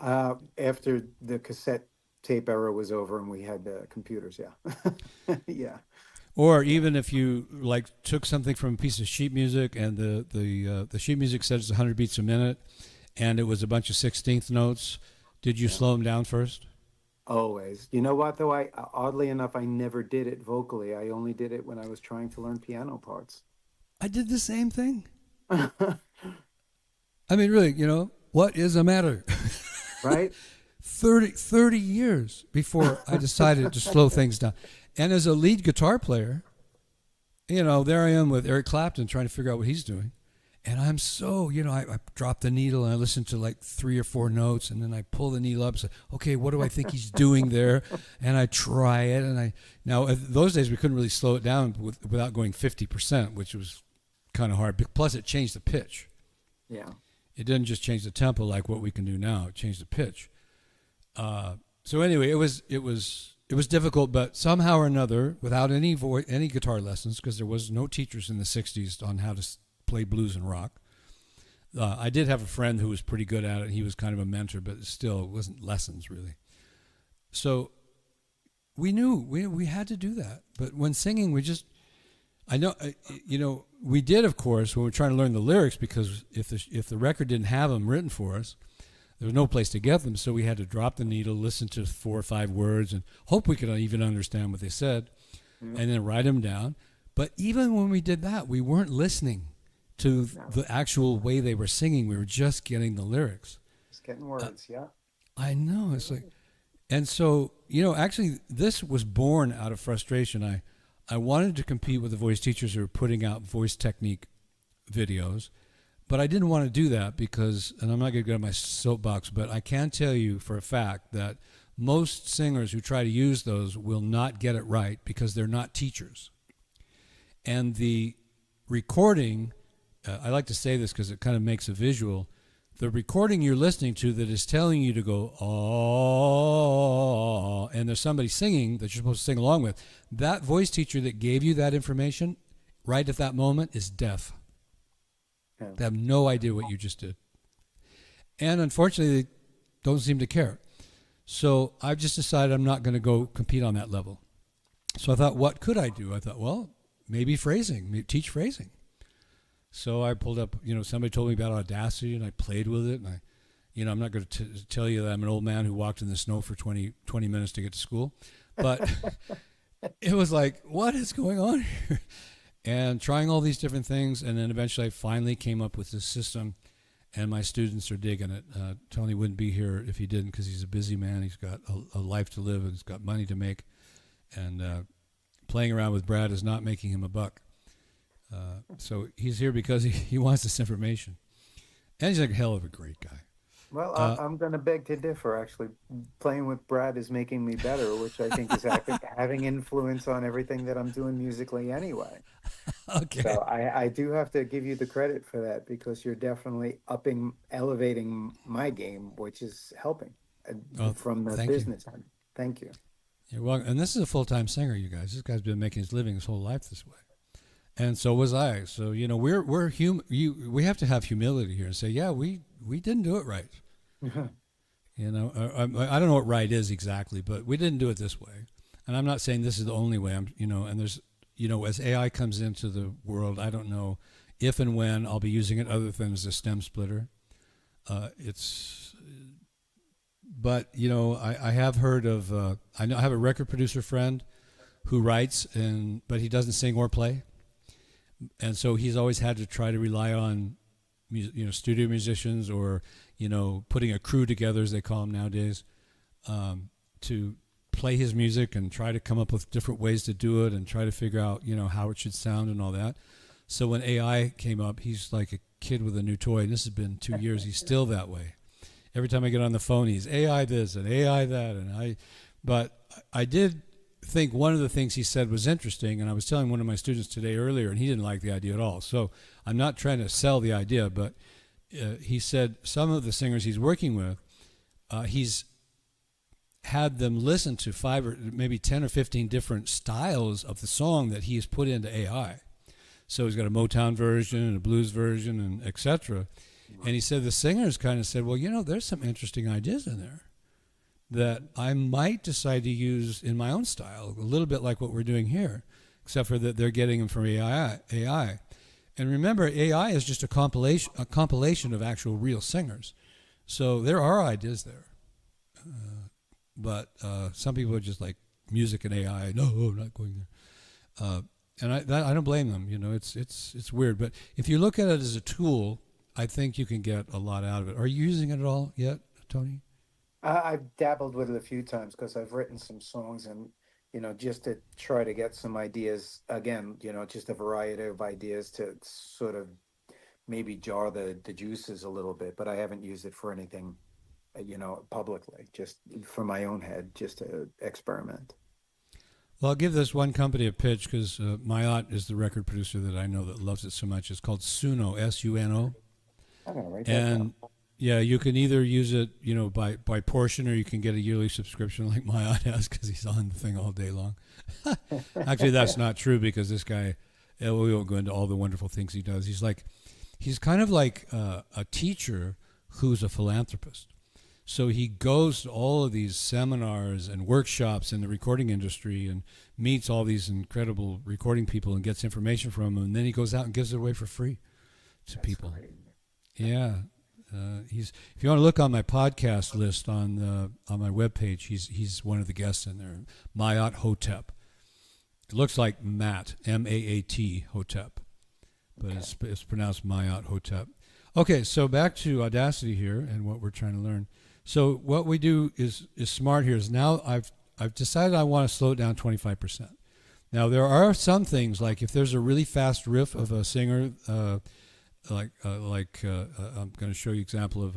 After the cassette tape era was over and we had computers, yeah. Yeah. Or even if you took something from a piece of sheet music and the sheet music says 100 beats a minute and it was a bunch of 16th notes, did you slow them down first? Always. You know what, though? Oddly enough, I never did it vocally. I only did it when I was trying to learn piano parts. I did the same thing. Really, what is the matter? Right? 30 years before I decided to slow things down. And as a lead guitar player, there I am with Eric Clapton trying to figure out what he's doing. And I'm so, I drop the needle and I listen to like 3 or 4 notes, and then I pull the needle up. So, okay, what do I think he's doing there? And I try it. Now, those days we couldn't really slow it down without going 50%, which was kind of hard. Plus, it changed the pitch. Yeah. It didn't just change the tempo like what we can do now. It changed the pitch. So anyway, it was difficult, but somehow or another, without any guitar lessons, because there was no teachers in the '60s on how to play blues and rock. I did have a friend who was pretty good at it. He was kind of a mentor, but still, it wasn't lessons really. So we knew we had to do that. But when singing, we did, of course, when we were trying to learn the lyrics, because if the record didn't have them written for us, there was no place to get them. So we had to drop the needle, listen to 4 or 5 words, and hope we could even understand what they said, and then write them down. But even when we did that, we weren't listening to the actual way they were singing. We were just getting the lyrics. Just getting words, yeah. I know. It's like, and so, actually this was born out of frustration. I wanted to compete with the voice teachers who were putting out voice technique videos, but I didn't want to do that because, and I'm not going to go on my soapbox, but I can tell you for a fact that most singers who try to use those will not get it right because they're not teachers. And the recording, I like to say this because it kind of makes a visual. The recording you're listening to that is telling you to go, oh, and there's somebody singing that you're supposed to sing along with, that voice teacher that gave you that information right at that moment is deaf. Yeah. They have no idea what you just did. And unfortunately, they don't seem to care. So I've just decided I'm not going to go compete on that level. So I thought, what could I do? I thought, well, maybe phrasing, teach phrasing. So I pulled up, somebody told me about Audacity, and I played with it. And I'm not going to tell you that I'm an old man who walked in the snow for 20 minutes to get to school. But it was like, what is going on here? And trying all these different things. And then eventually I finally came up with this system, and my students are digging it. Tony wouldn't be here if he didn't, because he's a busy man. He's got a life to live, and he's got money to make. And playing around with Brad is not making him a buck. So he's here because he wants this information. And he's like a hell of a great guy. Well, I'm going to beg to differ, actually. Playing with Brad is making me better, which I think is having influence on everything that I'm doing musically anyway. Okay. So I do have to give you the credit for that, because you're definitely elevating my game, which is helping from the business end. Thank you. You're welcome. And this is a full-time singer, you guys. This guy's been making his living his whole life this way. And so was I. So, we're human. We have to have humility here and say, yeah, we didn't do it right. I don't know what right is exactly, but we didn't do it this way. And I'm not saying this is the only way. And there's, as AI comes into the world, I don't know if and when I'll be using it other than as a stem splitter. But I have heard of, I have a record producer friend who writes, but he doesn't sing or play. And so he's always had to try to rely on, studio musicians, or, putting a crew together, as they call them nowadays, to play his music and try to come up with different ways to do it and try to figure out, how it should sound and all that. So when AI came up, he's like a kid with a new toy. And this has been 2 years. He's still that way. Every time I get on the phone, he's AI this and AI that. But I did think one of the things he said was interesting, and I was telling one of my students today earlier, and he didn't like the idea at all. So I'm not trying to sell the idea, but he said some of the singers he's working with, he's had them listen to 5 or maybe 10 or 15 different styles of the song that he has put into AI. So he's got a Motown version and a blues version and etc. And he said the singers kind of said, well, there's some interesting ideas in there that I might decide to use in my own style, a little bit like what we're doing here, except for that they're getting them from AI. And remember, AI is just a compilation of actual real singers. So there are ideas there. But some people are just like, music and AI, no, I'm not going there. And I don't blame them. It's weird. But if you look at it as a tool, I think you can get a lot out of it. Are you using it at all yet, Tony? I've dabbled with it a few times because I've written some songs, and just to try to get some ideas again, just a variety of ideas to sort of maybe jar the juices a little bit, but I haven't used it for anything, publicly, just for my own head, just to experiment. Well, I'll give this one company a pitch because Mayat is the record producer that I know that loves it so much. It's called Suno, S-U-N-O. I'm gonna write that And down. yeah, you can either use it, by portion, or you can get a yearly subscription like Mayat has because he's on the thing all day long. Actually, that's not true because this guy, we won't go into all the wonderful things he does. He's kind of like a teacher who's a philanthropist. So he goes to all of these seminars and workshops in the recording industry and meets all these incredible recording people and gets information from them, and then he goes out and gives it away for free to That's people. great. Yeah, if you want to look on my podcast list on my webpage, he's one of the guests in there. Mayat Hotep. It looks like Matt, M-A-A-T, Hotep, but Okay. it's pronounced Mayat Hotep. Okay, so back to Audacity here and what we're trying to learn. So what we do is smart here. Is now I've decided I want to slow it down 25%. Now there are some things like if there's a really fast riff of a singer, I'm going to show you an example of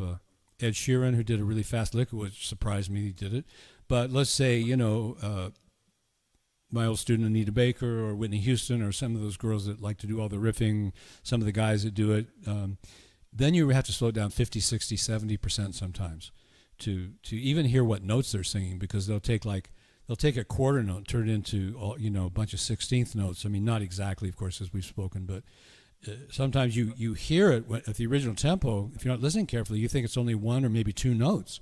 Ed Sheeran who did a really fast lick, which surprised me he did it. But let's say my old student Anita Baker or Whitney Houston or some of those girls that like to do all the riffing, some of the guys that do it, then you have to slow it down 50, 60, 70% sometimes to even hear what notes they're singing, because they'll take a quarter note, turn it into a bunch of 16th notes. I mean, not exactly, of course, as we've spoken, but sometimes you hear it at the original tempo. If you're not listening carefully, you think it's only one or maybe two notes.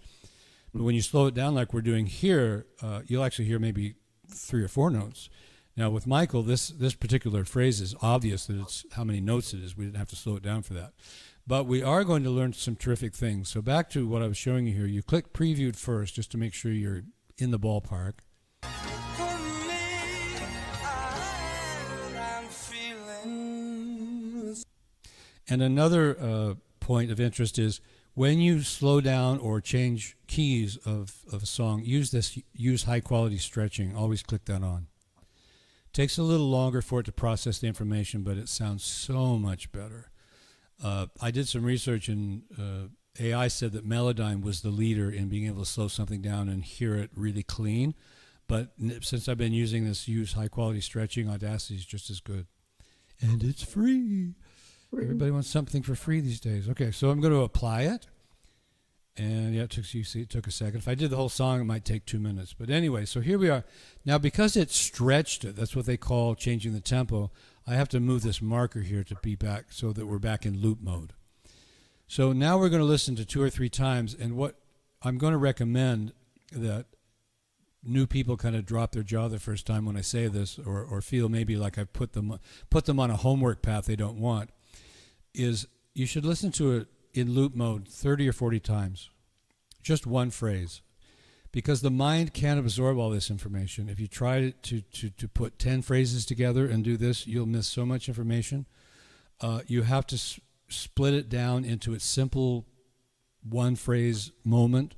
But when you slow it down like we're doing here, you'll actually hear maybe 3 or 4 notes. Now with Michael, this particular phrase is obvious that it's how many notes it is. We didn't have to slow it down for that. But we are going to learn some terrific things. So back to what I was showing you here. You click previewed first just to make sure you're in the ballpark. And another point of interest is when you slow down or change keys of a song, use high quality stretching. Always click that on. Takes a little longer for it to process the information, but it sounds so much better. I did some research, and AI said that Melodyne was the leader in being able to slow something down and hear it really clean. But since I've been using this use high quality stretching, Audacity is just as good. And it's free. Everybody wants something for free these days. Okay, so I'm going to apply it. And yeah, it took a second. If I did the whole song, it might take 2 minutes. But anyway, so here we are. Now, because it stretched it, that's what they call changing the tempo, I have to move this marker here to be back so that we're back in loop mode. So now we're going to listen to 2 or 3 times. And what I'm going to recommend that new people kind of drop their jaw the first time when I say this, or feel maybe like I've put them on a homework path they don't want, is you should listen to it in loop mode 30 or 40 times, just one phrase, because the mind can't absorb all this information. If you try to put 10 phrases together and do this, you'll miss so much information. You have to split it down into its simple one phrase moment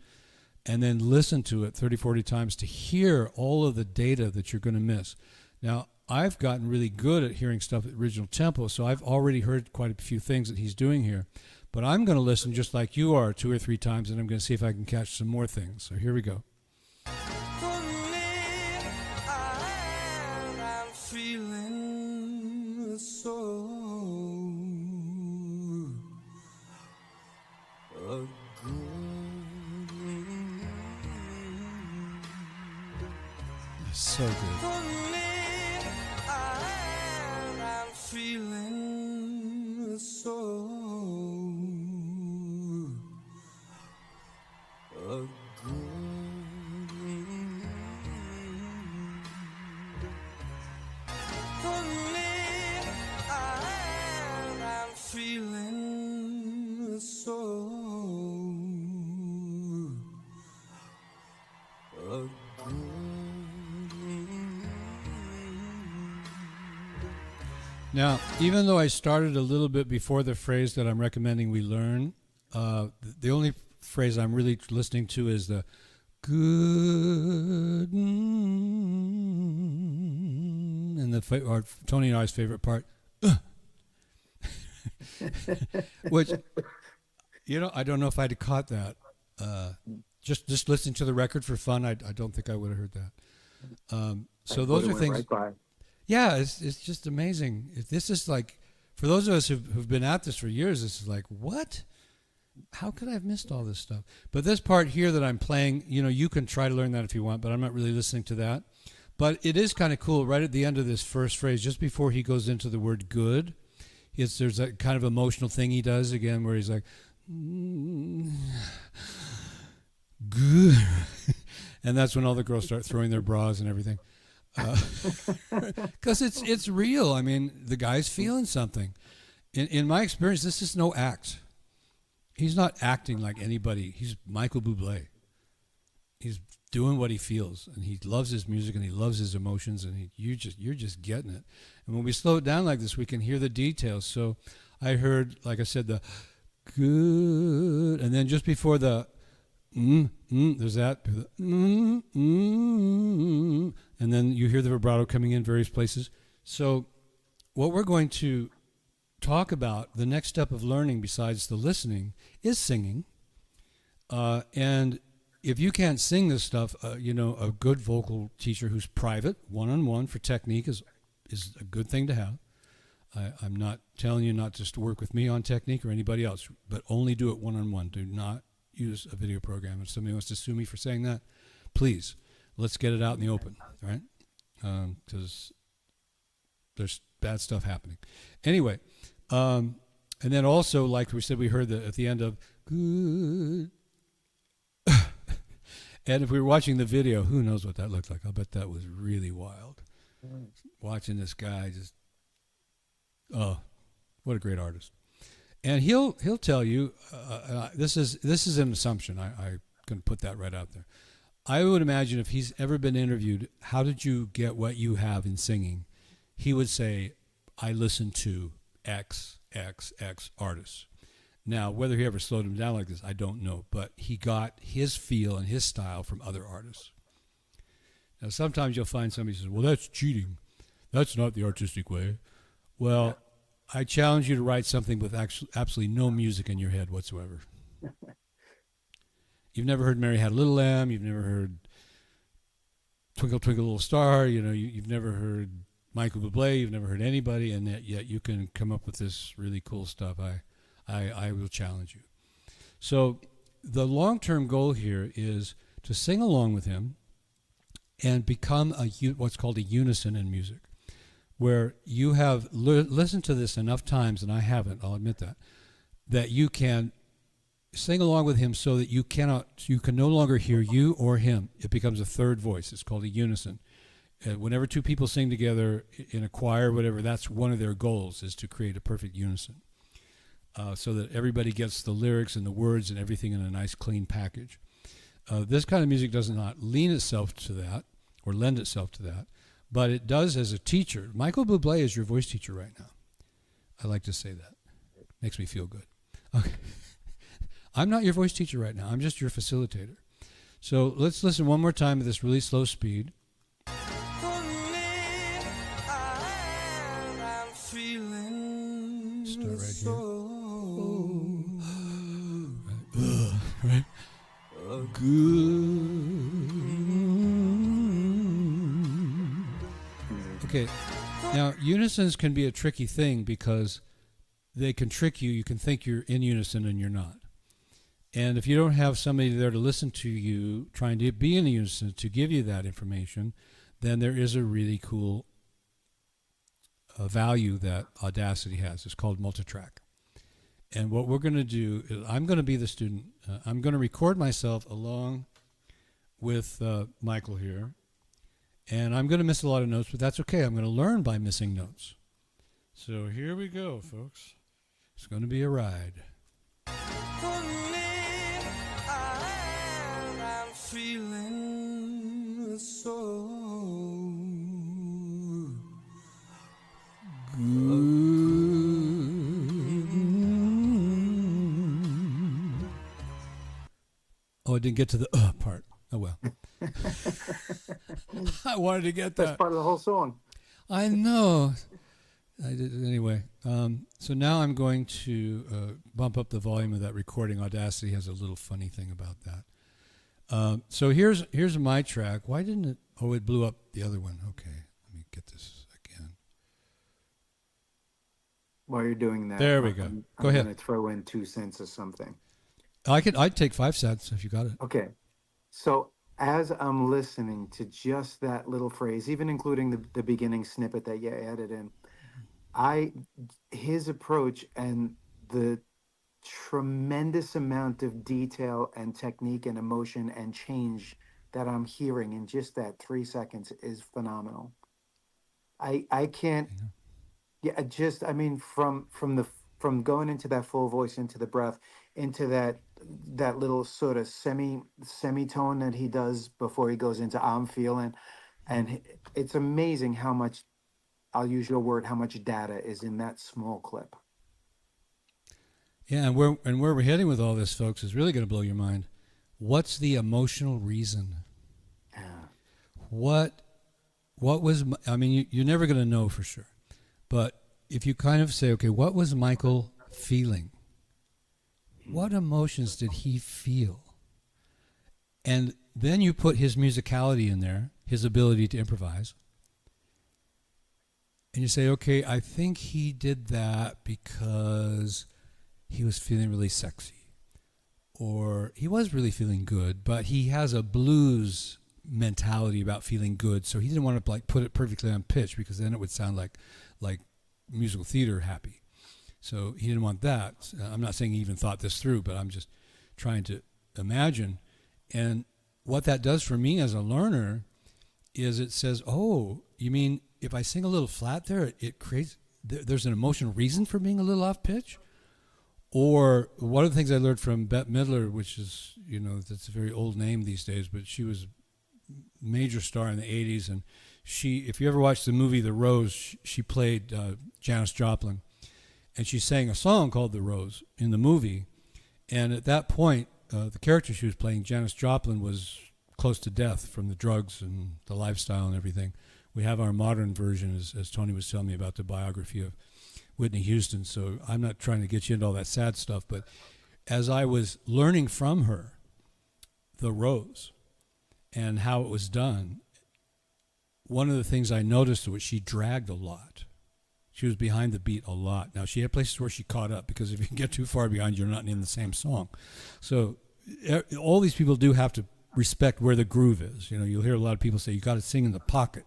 and then listen to it 30, 40 times to hear all of the data that you're going to miss. Now, I've gotten really good at hearing stuff at original tempo, so I've already heard quite a few things that he's doing here. But I'm going to listen just like you are 2 or 3 times, and I'm going to see if I can catch some more things. So here we go. So good. I'm feeling so good. For me, I'm feeling so good. Now, even though I started a little bit before the phrase that I'm recommending we learn, the only phrase I'm really listening to is the good, and Tony and I's favorite part. Which, I don't know if I'd have caught that. Just listening to the record for fun, I don't think I would have heard that. So those are things. Right by. Yeah, it's just amazing. If this is like, for those of us who've been at this for years, this is like, what? How could I have missed all this stuff? But this part here that I'm playing, you can try to learn that if you want, but I'm not really listening to that. But it is kind of cool. Right at the end of this first phrase, just before he goes into the word good, there's that kind of emotional thing he does again where he's like, good. And that's when all the girls start throwing their bras and everything. Because it's real. I mean, the guy's feeling something. In my experience, this is no act. He's not acting like anybody. He's Michael Bublé. He's doing what he feels, and he loves his music, and he loves his emotions, and you're just getting it. And when we slow it down like this, we can hear the details. So I heard, like I said, the good, and then just before the there's that, and then you hear the vibrato coming in various places. So what we're going to talk about, the next step of learning besides the listening, is singing. And if you can't sing this stuff, a good vocal teacher who's private, one-on-one for technique is a good thing to have. I'm not telling you not just to work with me on technique or anybody else, but only do it one-on-one. Do not use a video program. If somebody wants to sue me for saying that, please, let's get it out in the open, right? Because there's bad stuff happening. Anyway, and then also, like we said, we heard at the end of good. And if we were watching the video, who knows what that looked like? I'll bet that was really wild. Watching this guy just, oh, what a great artist. And he'll tell you, this is an assumption. I'm going to put that right out there. I would imagine if he's ever been interviewed, how did you get what you have in singing? He would say, I listened to X artists. Now, whether he ever slowed him down like this, I don't know. But he got his feel and his style from other artists. Now, sometimes you'll find somebody who says, well, that's cheating. That's not the artistic way. Well, I challenge you to write something with absolutely no music in your head whatsoever. You've never heard Mary Had a Little Lamb. You've never heard Twinkle, Twinkle, Little Star. You've never heard Michael Bublé. You've never heard anybody, and yet you can come up with this really cool stuff. I will challenge you. So the long-term goal here is to sing along with him and become what's called a unison in music, where you have listened to this enough times, and I haven't, I'll admit that you can sing along with him so that you can no longer hear you or him. It becomes a third voice. It's called a unison. Whenever two people sing together in a choir, whatever, that's one of their goals, is to create a perfect unison. So that everybody gets the lyrics and the words and everything in a nice, clean package. This kind of music does not lean itself to that or lend itself to that, but it does as a teacher. Michael Bublé is your voice teacher right now. I like to say that. Makes me feel good. Okay. I'm not your voice teacher right now. I'm just your facilitator. So let's listen one more time at this really slow speed. Start right here. Right? Good. Okay. Now, unisons can be a tricky thing because they can trick you. You can think you're in unison and you're not. And if you don't have somebody there to listen to you, trying to be in unison to give you that information, then there is a really cool value that Audacity has. It's called multitrack. And what we're going to do is I'm going to be the student. I'm going to record myself along with Michael here. And I'm going to miss a lot of notes, but that's okay. I'm going to learn by missing notes. So here we go, folks. It's going to be a ride. I'm feeling so good. Oh, I didn't get to the part. Oh, well. I wanted to get that. That's part of the whole song. I know. I did it anyway. So now I'm going to bump up the volume of that recording. Audacity has a little funny thing about that. So here's my track. Why didn't it? Oh, it blew up the other one. Okay, let me get this again. While you're doing that, There we go. Go ahead. I'm going to throw in 2 cents or something. I'd take 5 cents if you got it. Okay. So as I'm listening to just that little phrase, even including the beginning snippet that you added in, his approach and the tremendous amount of detail and technique and emotion and change that I'm hearing in just that 3 seconds is phenomenal. I can't, yeah, just, I mean, from going into that full voice, into the breath, into that little sort of semitone that he does before he goes into I'm feeling, and it's amazing how much, I'll use your word, how much data is in that small clip. Yeah, and where we're heading with all this, folks, is really going to blow your mind. What's the emotional reason? Yeah. What was, I mean, you're never going to know for sure. But if you kind of say, okay, what was Michael feeling? What emotions did he feel? And then you put his musicality in there, his ability to improvise. And you say, okay, I think he did that because he was feeling really sexy. Or he was really feeling good, but he has a blues mentality about feeling good, so he didn't want to like put it perfectly on pitch because then it would sound like musical theater happy. So he didn't want that. I'm not saying he even thought this through, but I'm just trying to imagine. And what that does for me as a learner is it says, oh, you mean if I sing a little flat there, it creates, there's an emotional reason for being a little off pitch? Or one of the things I learned from Bette Midler, which is, you know, that's a very old name these days, but she was a major star in the 80s. And she, if you ever watched the movie The Rose, she played Janis Joplin. And she sang a song called The Rose in the movie. And at that point, the character she was playing, Janis Joplin, was close to death from the drugs and the lifestyle and everything. We have our modern version, as Tony was telling me about the biography of Whitney Houston, so I'm not trying to get you into all that sad stuff, but as I was learning from her The Rose and how it was done, one of the things I noticed was she dragged a lot. She was behind the beat a lot. Now, she had places where she caught up, because if you get too far behind, you're not in the same song. So all these people do have to respect where the groove is. You know, you'll hear a lot of people say, you got to sing in the pocket.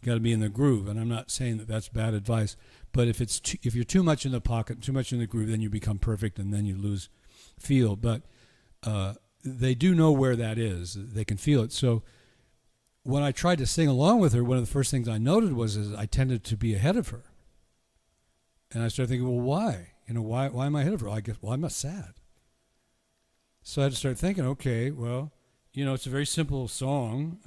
You got to be in the groove, and I'm not saying that that's bad advice. But if you're too much in the pocket, too much in the groove, then you become perfect, and then you lose feel. But they do know where that is. They can feel it. So when I tried to sing along with her, one of the first things I noted was I tended to be ahead of her. And I started thinking, well, why? You know, why am I ahead of her? I guess, well, I'm not sad. So I had to start thinking, okay, well, you know, it's a very simple song.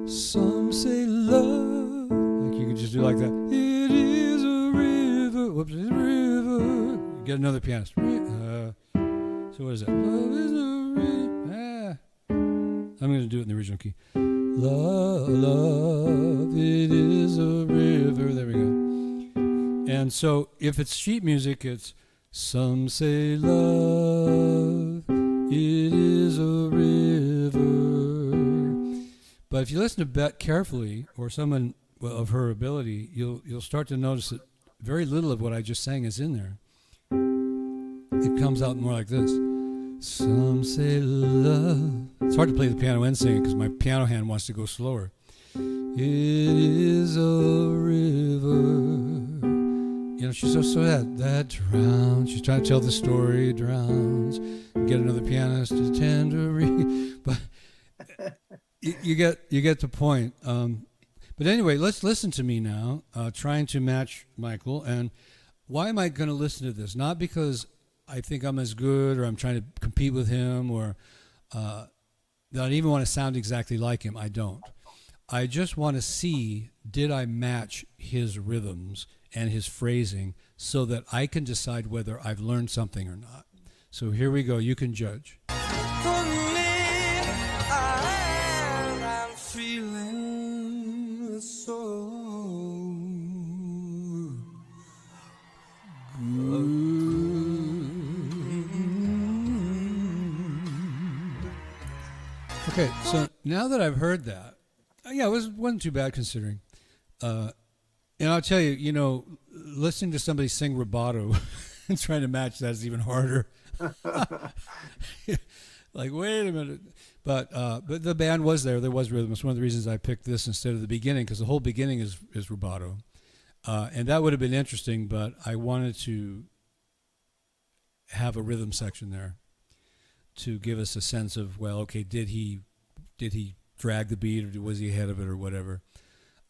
Some say love, like you could just do like that. It is a river, whoops, it's a river. Get another pianist. So what is that? Love is a river. I'm going to do it in the original key. Love, it is a river. There we go. And so if it's sheet music, it's some say love, it is a river. But if you listen to Bette carefully, or someone of her ability, you'll start to notice that very little of what I just sang is in there. It comes out more like this. Some say love. It's hard to play the piano and sing it because my piano hand wants to go slower. It is a river. You know, she's so that drowns. She's trying to tell the story, drowns. Get another pianist to tenderly. But you get the point. But anyway, let's listen to me now, trying to match Michael. And why am I going to listen to this? Not because I think I'm as good, or I'm trying to compete with him, or that I even want to sound exactly like him. I don't. I just want to see, did I match his rhythms and his phrasing so that I can decide whether I've learned something or not. So here we go. You can judge. For me, I'm feeling so Okay, so now that I've heard that, yeah, wasn't too bad considering. And I'll tell you, listening to somebody sing rubato and trying to match that is even harder. Like, wait a minute. But the band was there. There was rhythm. It's one of the reasons I picked this instead of the beginning, because the whole beginning is rubato. And that would have been interesting, but I wanted to have a rhythm section there to give us a sense of, well, okay, did he drag the beat, or was he ahead of it, or whatever?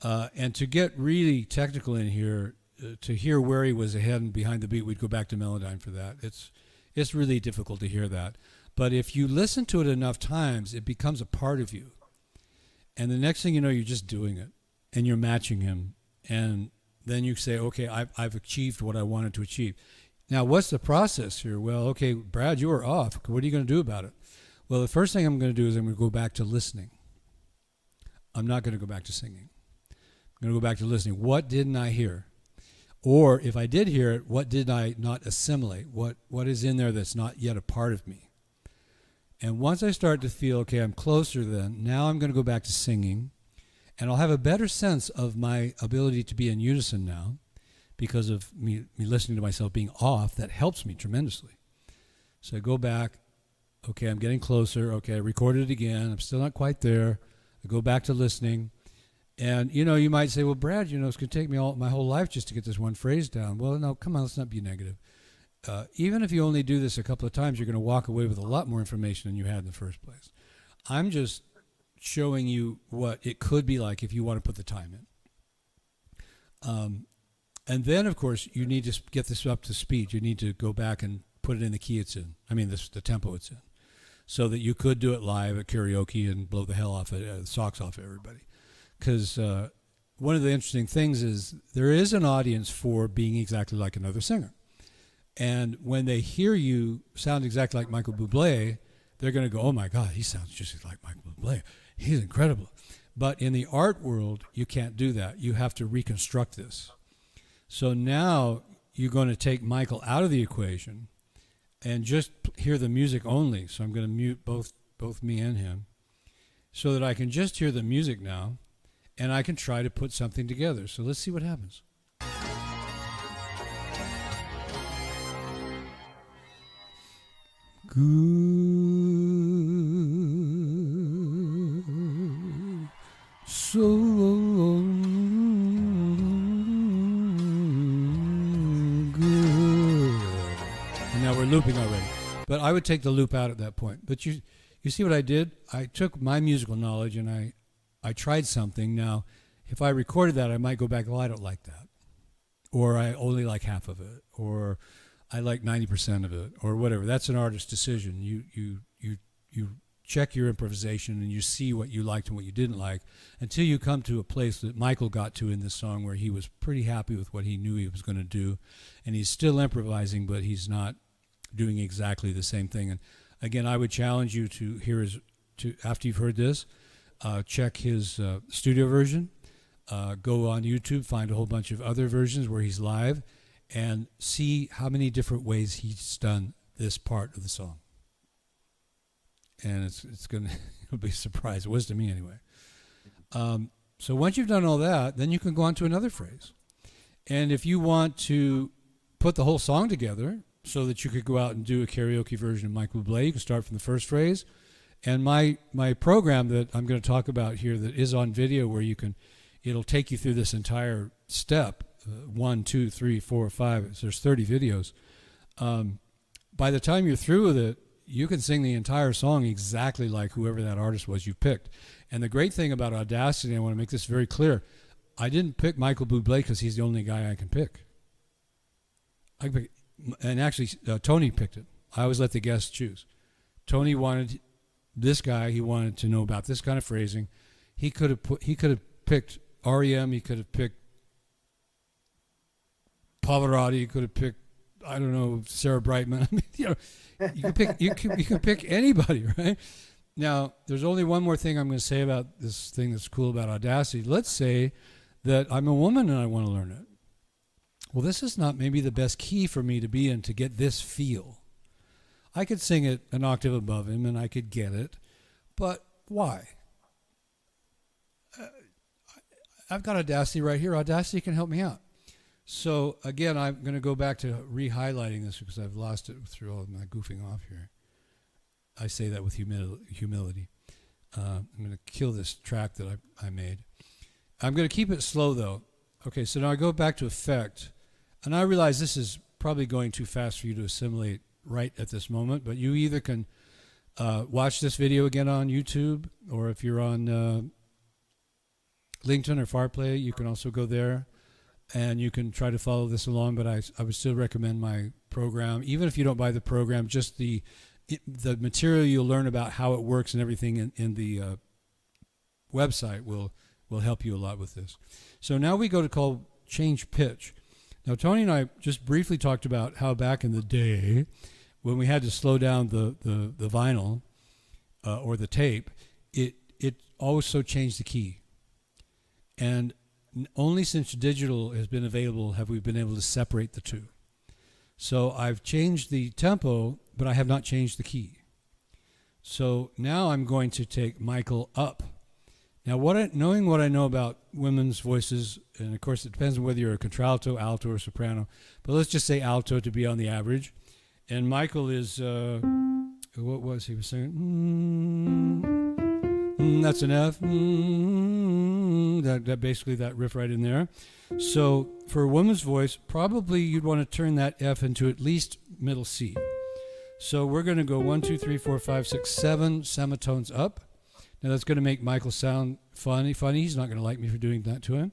And to get really technical in here, to hear where he was ahead and behind the beat, we'd go back to Melodyne for that. It's really difficult to hear that. But if you listen to it enough times, it becomes a part of you. And the next thing you know, you're just doing it, and you're matching him. And then you say, okay, I've achieved what I wanted to achieve. Now, what's the process here? Well, okay, Brad, you were off. What are you going to do about it? Well, the first thing I'm going to do is I'm going to go back to listening. I'm not going to go back to singing. I'm going to go back to listening. What didn't I hear? Or if I did hear it, what did I not assimilate? What is in there that's not yet a part of me? And once I start to feel, okay, I'm closer then, now I'm going to go back to singing, and I'll have a better sense of my ability to be in unison now because of me listening to myself being off. That helps me tremendously. So I go back, okay, I'm getting closer, okay, I recorded it again, I'm still not quite there. I go back to listening, and, you might say, well, Brad, it's going to take me my whole life just to get this one phrase down. Well, no, come on, let's not be negative. Even if you only do this a couple of times, you're going to walk away with a lot more information than you had in the first place. I'm just showing you what it could be like if you want to put the time in. And then, of course, you need to get this up to speed. You need to go back and put it in the key it's in. I mean, the tempo it's in. So that you could do it live at karaoke and blow the hell off the socks off everybody. Because one of the interesting things is there is an audience for being exactly like another singer. And when they hear you sound exactly like Michael Bublé, they're going to go, oh my God, he sounds just like Michael Bublé. He's incredible. But in the art world, you can't do that. You have to reconstruct this. So now you're going to take Michael out of the equation and just hear the music only. So I'm going to mute both me and him so that I can just hear the music now, and I can try to put something together. So let's see what happens. Good, so good. And now we're looping already. But I would take the loop out at that point. But you see what I did? I took my musical knowledge and I tried something. Now, if I recorded that, I might go back, well, I don't like that. Or I only like half of it. Or I like 90% of it, or whatever. That's an artist's decision. You check your improvisation and you see what you liked and what you didn't like until you come to a place that Michael got to in this song where he was pretty happy with what he knew he was going to do, and he's still improvising, but he's not doing exactly the same thing. And again, I would challenge you to hear after you've heard this, check his studio version. Go on YouTube, find a whole bunch of other versions where he's live, and see how many different ways he's done this part of the song. And it's going to be a surprise. It was to me anyway. So once you've done all that, then you can go on to another phrase. And if you want to put the whole song together so that you could go out and do a karaoke version of Michael Bublé, you can start from the first phrase. And my program that I'm going to talk about here that is on video where it'll take you through this entire step. 1, 2, 3, 4, 5. So there's 30 videos. By the time you're through with it, you can sing the entire song exactly like whoever that artist was you picked. And the great thing about Audacity, I want to make this very clear, I didn't pick Michael Bublé because he's the only guy I can pick. And actually, Tony picked it. I always let the guests choose. Tony wanted this guy. He wanted to know about this kind of phrasing. He could have picked REM. He could have picked Pavarotti. You could have picked, I don't know, Sarah Brightman. I mean, you can pick anybody, right? Now, there's only one more thing I'm going to say about this thing that's cool about Audacity. Let's say that I'm a woman and I want to learn it. Well, this is not maybe the best key for me to be in to get this feel. I could sing it an octave above him and I could get it, but Why? I've got Audacity right here. Audacity can help me out. So again, I'm going to go back to re-highlighting this because I've lost it through all of my goofing off here. I say that with humility. I'm going to kill this track that I made. I'm going to keep it slow though. Okay, so now I go back to effect, and I realize this is probably going too fast for you to assimilate right at this moment, but you either can watch this video again on YouTube, or if you're on LinkedIn or FarPlay, you can also go there and you can try to follow this along, but I would still recommend my program. Even if you don't buy the program, just the material you'll learn about how it works and everything in the website will help you a lot with this. So now we go to call change pitch. Now Tony and I just briefly talked about how back in the day when we had to slow down the vinyl or the tape, it also changed the key. And only since digital has been available have we been able to separate the two. So I've changed the tempo, but I have not changed the key. So now I'm going to take Michael up. Now, knowing what I know about women's voices, and of course it depends on whether you're a contralto, alto, or soprano, but let's just say alto to be on the average. And Michael is, what was he was singing? That's an F. That basically that riff right in there. So for a woman's voice, probably you'd want to turn that F into at least middle C. So we're going to go 1, 2, 3, 4, 5, 6, 7 semitones up. Now that's going to make Michael sound funny. He's not going to like me for doing that to him.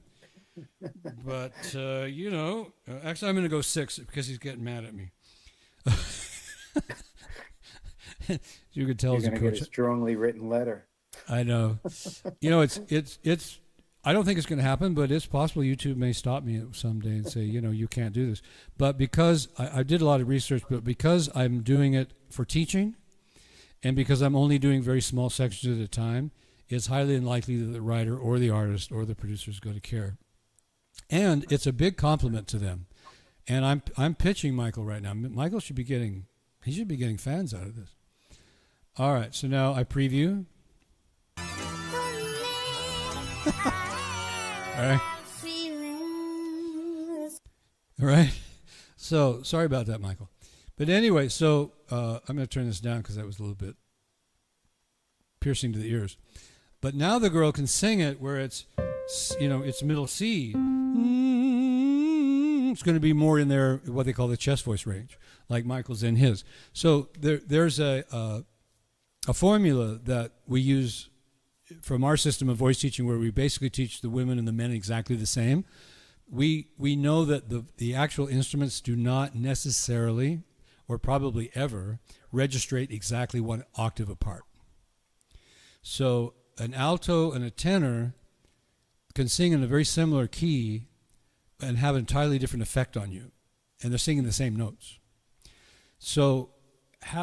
But, actually I'm going to go 6 because he's getting mad at me. You could tell. You're going to get a strongly written letter. I know. It's I don't think it's going to happen, but it's possible YouTube may stop me someday and say, you can't do this. But because I did a lot of research, but because I'm doing it for teaching, and because I'm only doing very small sections at a time, it's highly unlikely that the writer or the artist or the producer is going to care. And it's a big compliment to them. And I'm pitching Michael right now. Michael should be getting fans out of this. All right, so now I preview. All right. So sorry about that, Michael. But anyway, so I'm going to turn this down because that was a little bit piercing to the ears. But now the girl can sing it where it's middle C. It's going to be more in their what they call the chest voice range, like Michael's in his. So there's a formula that we use from our system of voice teaching where we basically teach the women and the men exactly the same. We know that the actual instruments do not necessarily or probably ever registrate exactly one octave apart. So an alto and a tenor can sing in a very similar key and have an entirely different effect on you. And they're singing the same notes. So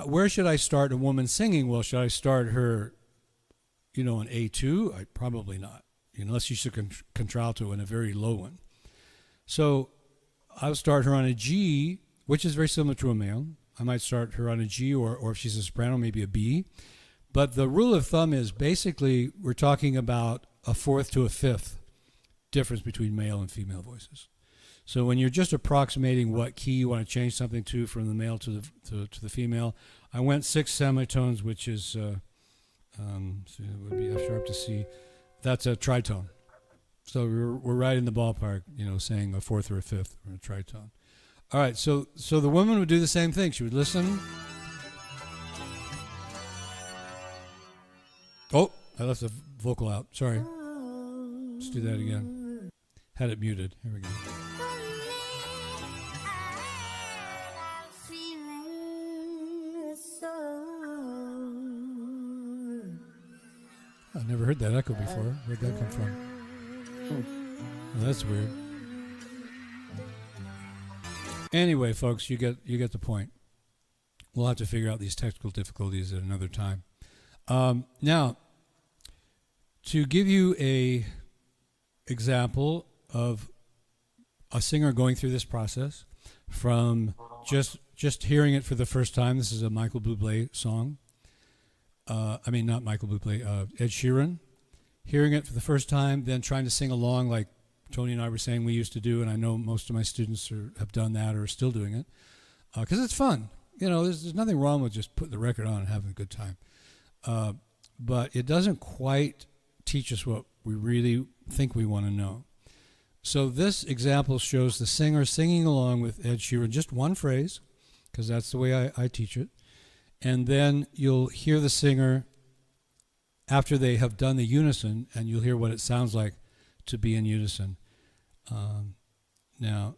where should I start a woman singing? Well, should I start her, an A2? Probably not, unless she's a contralto and a very low one. So I'll start her on a G, which is very similar to a male. I might start her on a G, or if she's a soprano, maybe a B. But the rule of thumb is basically we're talking about a fourth to a fifth difference between male and female voices. So when you're just approximating what key you want to change something to from the male to the female, I went 6 semitones, which is so it would be F sharp to C. That's a tritone. So we're right in the ballpark, saying a fourth or a fifth or a tritone. All right, so the woman would do the same thing. She would listen. Oh, I left the vocal out. Sorry. Let's do that again. Had it muted. Here we go. I've never heard that echo before. Where'd that come from? Well, that's weird. Anyway, folks, you get the point. We'll have to figure out these technical difficulties at another time. Now, to give you a example of a singer going through this process from just hearing it for the first time, this is a Michael Bublé song. I mean, not Michael Bublé, Ed Sheeran, hearing it for the first time, then trying to sing along like Tony and I were saying we used to do, and I know most of my students have done that or are still doing it, because it's fun. You know, there's nothing wrong with just putting the record on and having a good time. But it doesn't quite teach us what we really think we want to know. So this example shows the singer singing along with Ed Sheeran, just one phrase, because that's the way I teach it. And then you'll hear the singer after they have done the unison, and you'll hear what it sounds like to be in unison. Now,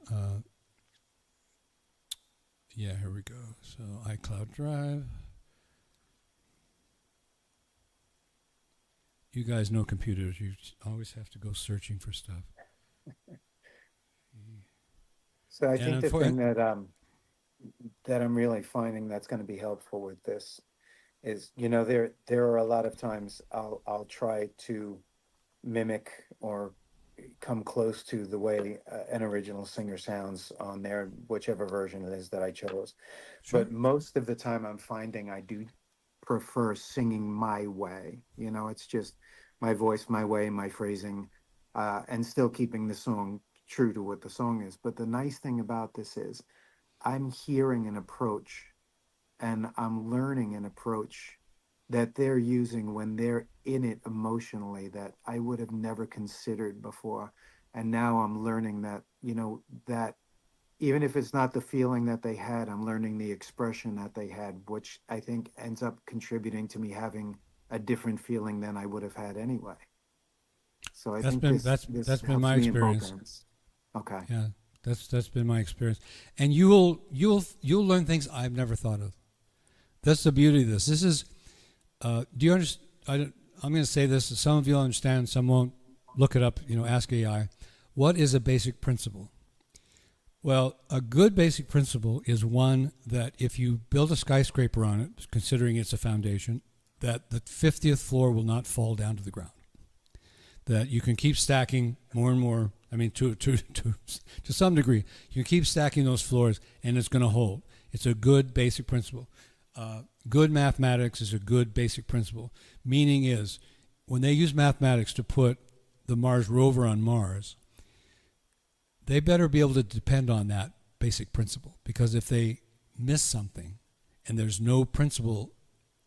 yeah, here we go. So iCloud Drive. You guys know computers. You always have to go searching for stuff. So I And think the thing that I'm really finding that's going to be helpful with this is, you know, there are a lot of times I'll try to mimic or come close to the way an original singer sounds on their whichever version it is that I chose. Sure. But most of the time I'm finding I do prefer singing my way. You know, it's just my voice, my way, my phrasing, and still keeping the song true to what the song is. But the nice thing about this is I'm hearing an approach and I'm learning an approach that they're using when they're in it emotionally that I would have never considered before. And now I'm learning that, you know, that even if it's not the feeling that they had, I'm learning the expression that they had, which I think ends up contributing to me having a different feeling than I would have had anyway. So I think that's been my experience. Okay. Yeah, that's been my experience, and you'll learn things I've never thought of. That's the beauty of this. This is, do you understand? I'm going to say this. Some of you'll understand. Some won't. Look it up. You know, ask AI. What is a basic principle? Well, a good basic principle is one that if you build a skyscraper on it, considering it's a foundation, that the 50th floor will not fall down to the ground. That you can keep stacking more and more. I mean, to some degree, you can keep stacking those floors, and it's going to hold. It's a good basic principle. Good mathematics is a good basic principle. Meaning is, when they use mathematics to put the Mars rover on Mars, they better be able to depend on that basic principle. Because if they miss something, and there's no principle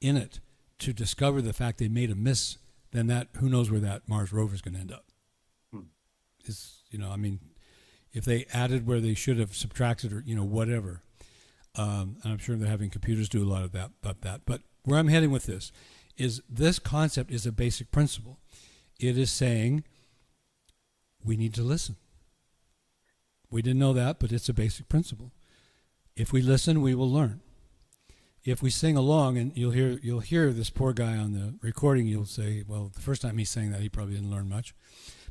in it to discover the fact they made a miss, then that, who knows where that Mars rover is going to end up. It's, you know, I mean, if they added where they should have subtracted, or, you know, whatever. And I'm sure they're having computers do a lot of that, But where I'm heading with this is this concept is a basic principle. It is saying we need to listen. We didn't know that, but it's a basic principle. If we listen, we will learn. If we sing along, and you'll hear this poor guy on the recording, you'll say, well, the first time he sang that, he probably didn't learn much,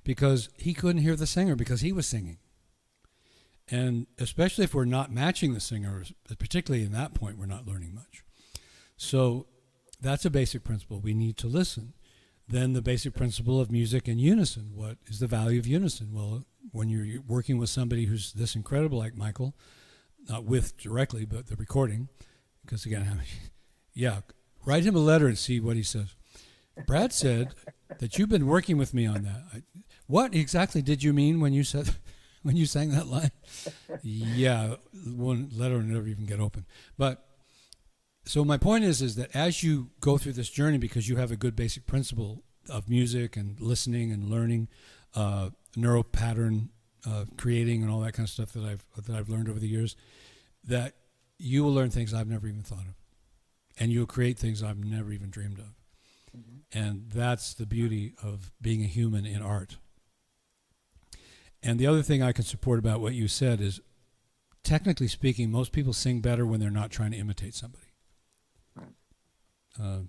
because he couldn't hear the singer because he was singing. And especially if we're not matching the singer, particularly in that point, we're not learning much. So that's a basic principle. We need to listen. Then the basic principle of music and unison. What is the value of unison? Well, when you're working with somebody who's this incredible like Michael, not with directly, but the recording, because again, yeah, write him a letter and see what he says. Brad said that you've been working with me on that. What exactly did you mean when you said, when you sang that line? Yeah, one letter will never even get open. But so my point is that as you go through this journey, because you have a good basic principle of music and listening and learning, neural pattern creating and all that kind of stuff that I've learned over the years, that you will learn things I've never even thought of, and you'll create things I've never even dreamed of. Mm-hmm. And that's the beauty of being a human in art. And the other thing I can support about what you said is, technically speaking, most people sing better when they're not trying to imitate somebody. Right.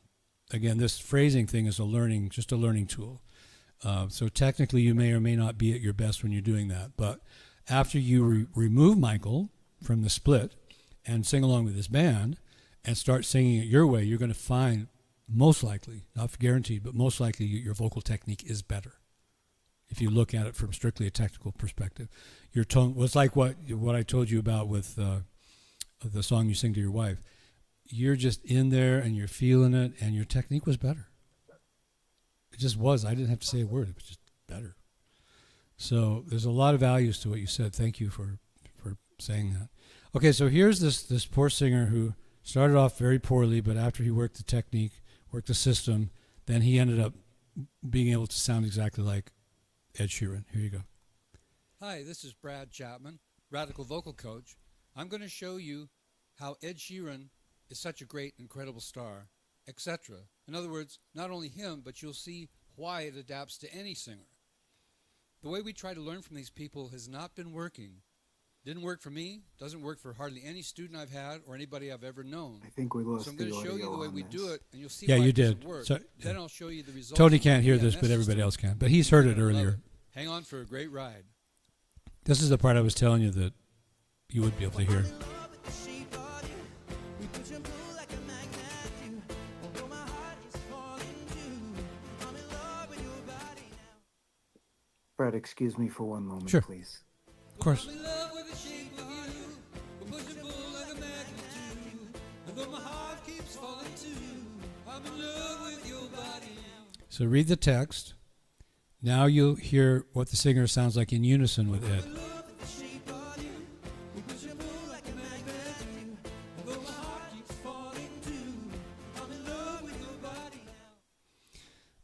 Again, this phrasing thing is just a learning tool. So technically you may or may not be at your best when you're doing that. But after you remove Michael from the split and sing along with this band and start singing it your way, you're going to find, most likely, not guaranteed, but most likely your vocal technique is better. If you look at it from strictly a technical perspective, your tone was like what I told you about with the song you sing to your wife. you're just in there and you're feeling it, and your technique was better. It just was. I didn't have to say a word. It was just better. So there's a lot of values to what you said. Thank you for saying that. Okay, so here's this poor singer who started off very poorly, but after he worked the technique, worked the system, then he ended up being able to sound exactly like Ed Sheeran. Here you go. Hi, this is Brad Chapman, Radical Vocal Coach. I'm going to show you how Ed Sheeran is such a great, incredible star, etc. In other words, not only him, but you'll see why it adapts to any singer. The way we try to learn from these people has not been working. Didn't work for me, doesn't work for hardly any student I've had or anybody I've ever known. I think we lost So I'm the going to show you audio the way on we this. do it, and you'll see Yeah, why you it doesn't did. work. So- Then I'll show you the results. Tony of can't the hear this, EMS but everybody system. else can. But he's heard You're it gonna love earlier. it. Hang on for a great ride. This is the part I was telling you that you would be able to hear. Brad, excuse me for one moment, Sure. please. Of course. I'm in love with the shape of you. We'll push and pull like a magnet do. And though my heart keeps falling too, I'm in love with your body now. So read the text. Now you'll hear what the singer sounds like in unison with Ed.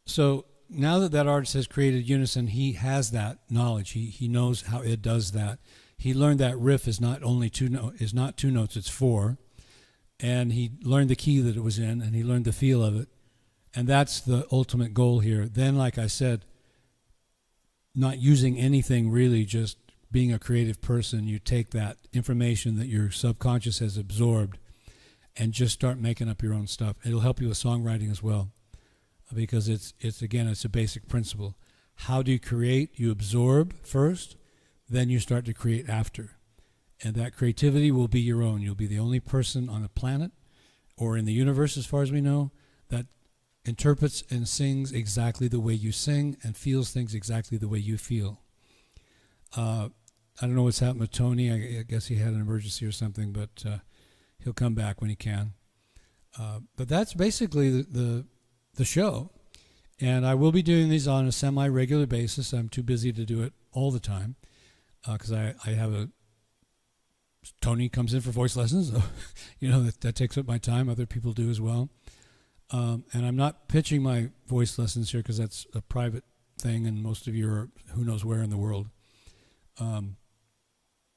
So now that that artist has created unison, he has that knowledge. He knows how Ed does that. He learned that riff is not only two notes, it's four. And he learned the key that it was in, and he learned the feel of it. And that's the ultimate goal here. Then, like I said, not using anything really, just being a creative person, you take that information that your subconscious has absorbed and just start making up your own stuff. It'll help you with songwriting as well, because it's a basic principle. How do you create? You absorb first, then you start to create after. And that creativity will be your own. You'll be the only person on the planet or in the universe, as far as we know, that interprets and sings exactly the way you sing and feels things exactly the way you feel. I don't know what's happened with Tony. I guess he had an emergency or something, but he'll come back when he can. But that's basically the show. And I will be doing these on a semi-regular basis. I'm too busy to do it all the time because I have Tony comes in for voice lessons. So, that takes up my time. Other people do as well. And I'm not pitching my voice lessons here because that's a private thing, and most of you are who knows where in the world.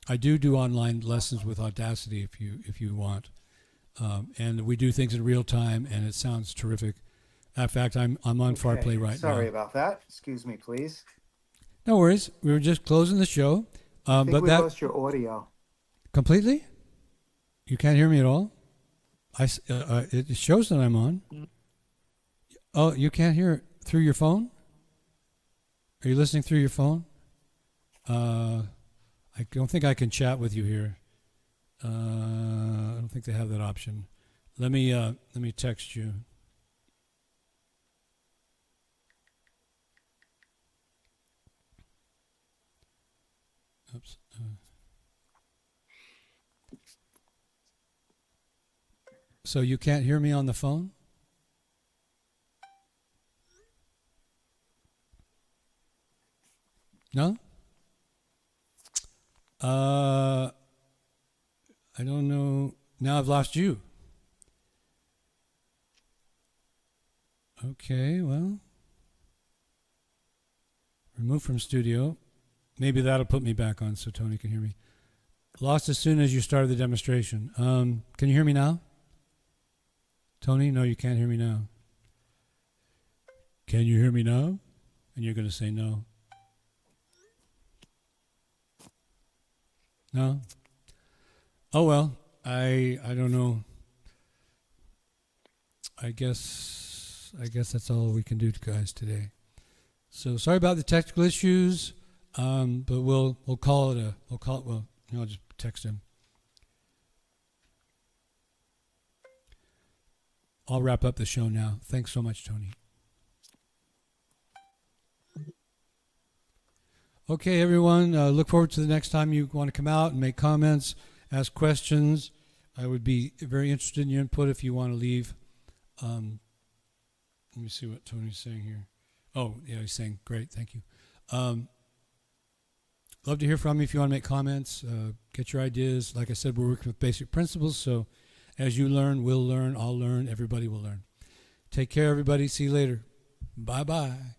I do online lessons with Audacity if you want, and we do things in real time, and it sounds terrific. In fact, I'm on FarPlay right now. Sorry about that. Excuse me, please. No worries. We were just closing the show, I think but we that lost your audio. completely. You can't hear me at all. It shows that I'm on. Oh, you can't hear it through your phone? Are you listening through your phone? I don't think I can chat with you here. I don't think they have that option. Let me text you. Oops. So you can't hear me on the phone? No? I don't know. Now I've lost you. Okay, well. Remove from studio. Maybe that'll put me back on so Tony can hear me. Lost as soon as you started the demonstration. Can you hear me now? Tony, no, you can't hear me now. Can you hear me now? And you're going to say no. No? Oh, well, I don't know. I guess that's all we can do, guys, today. So sorry about the technical issues, but we'll call it I'll just text him. I'll wrap up the show now. Thanks so much, Tony. Okay, everyone, look forward to the next time you want to come out and make comments, ask questions. I would be very interested in your input if you want to leave. Let me see what Tony's saying here. Oh, yeah, he's saying, great, thank you. Love to hear from you if you want to make comments, get your ideas. Like I said, we're working with basic principles, so as you learn, we'll learn, I'll learn, everybody will learn. Take care, everybody. See you later. Bye-bye.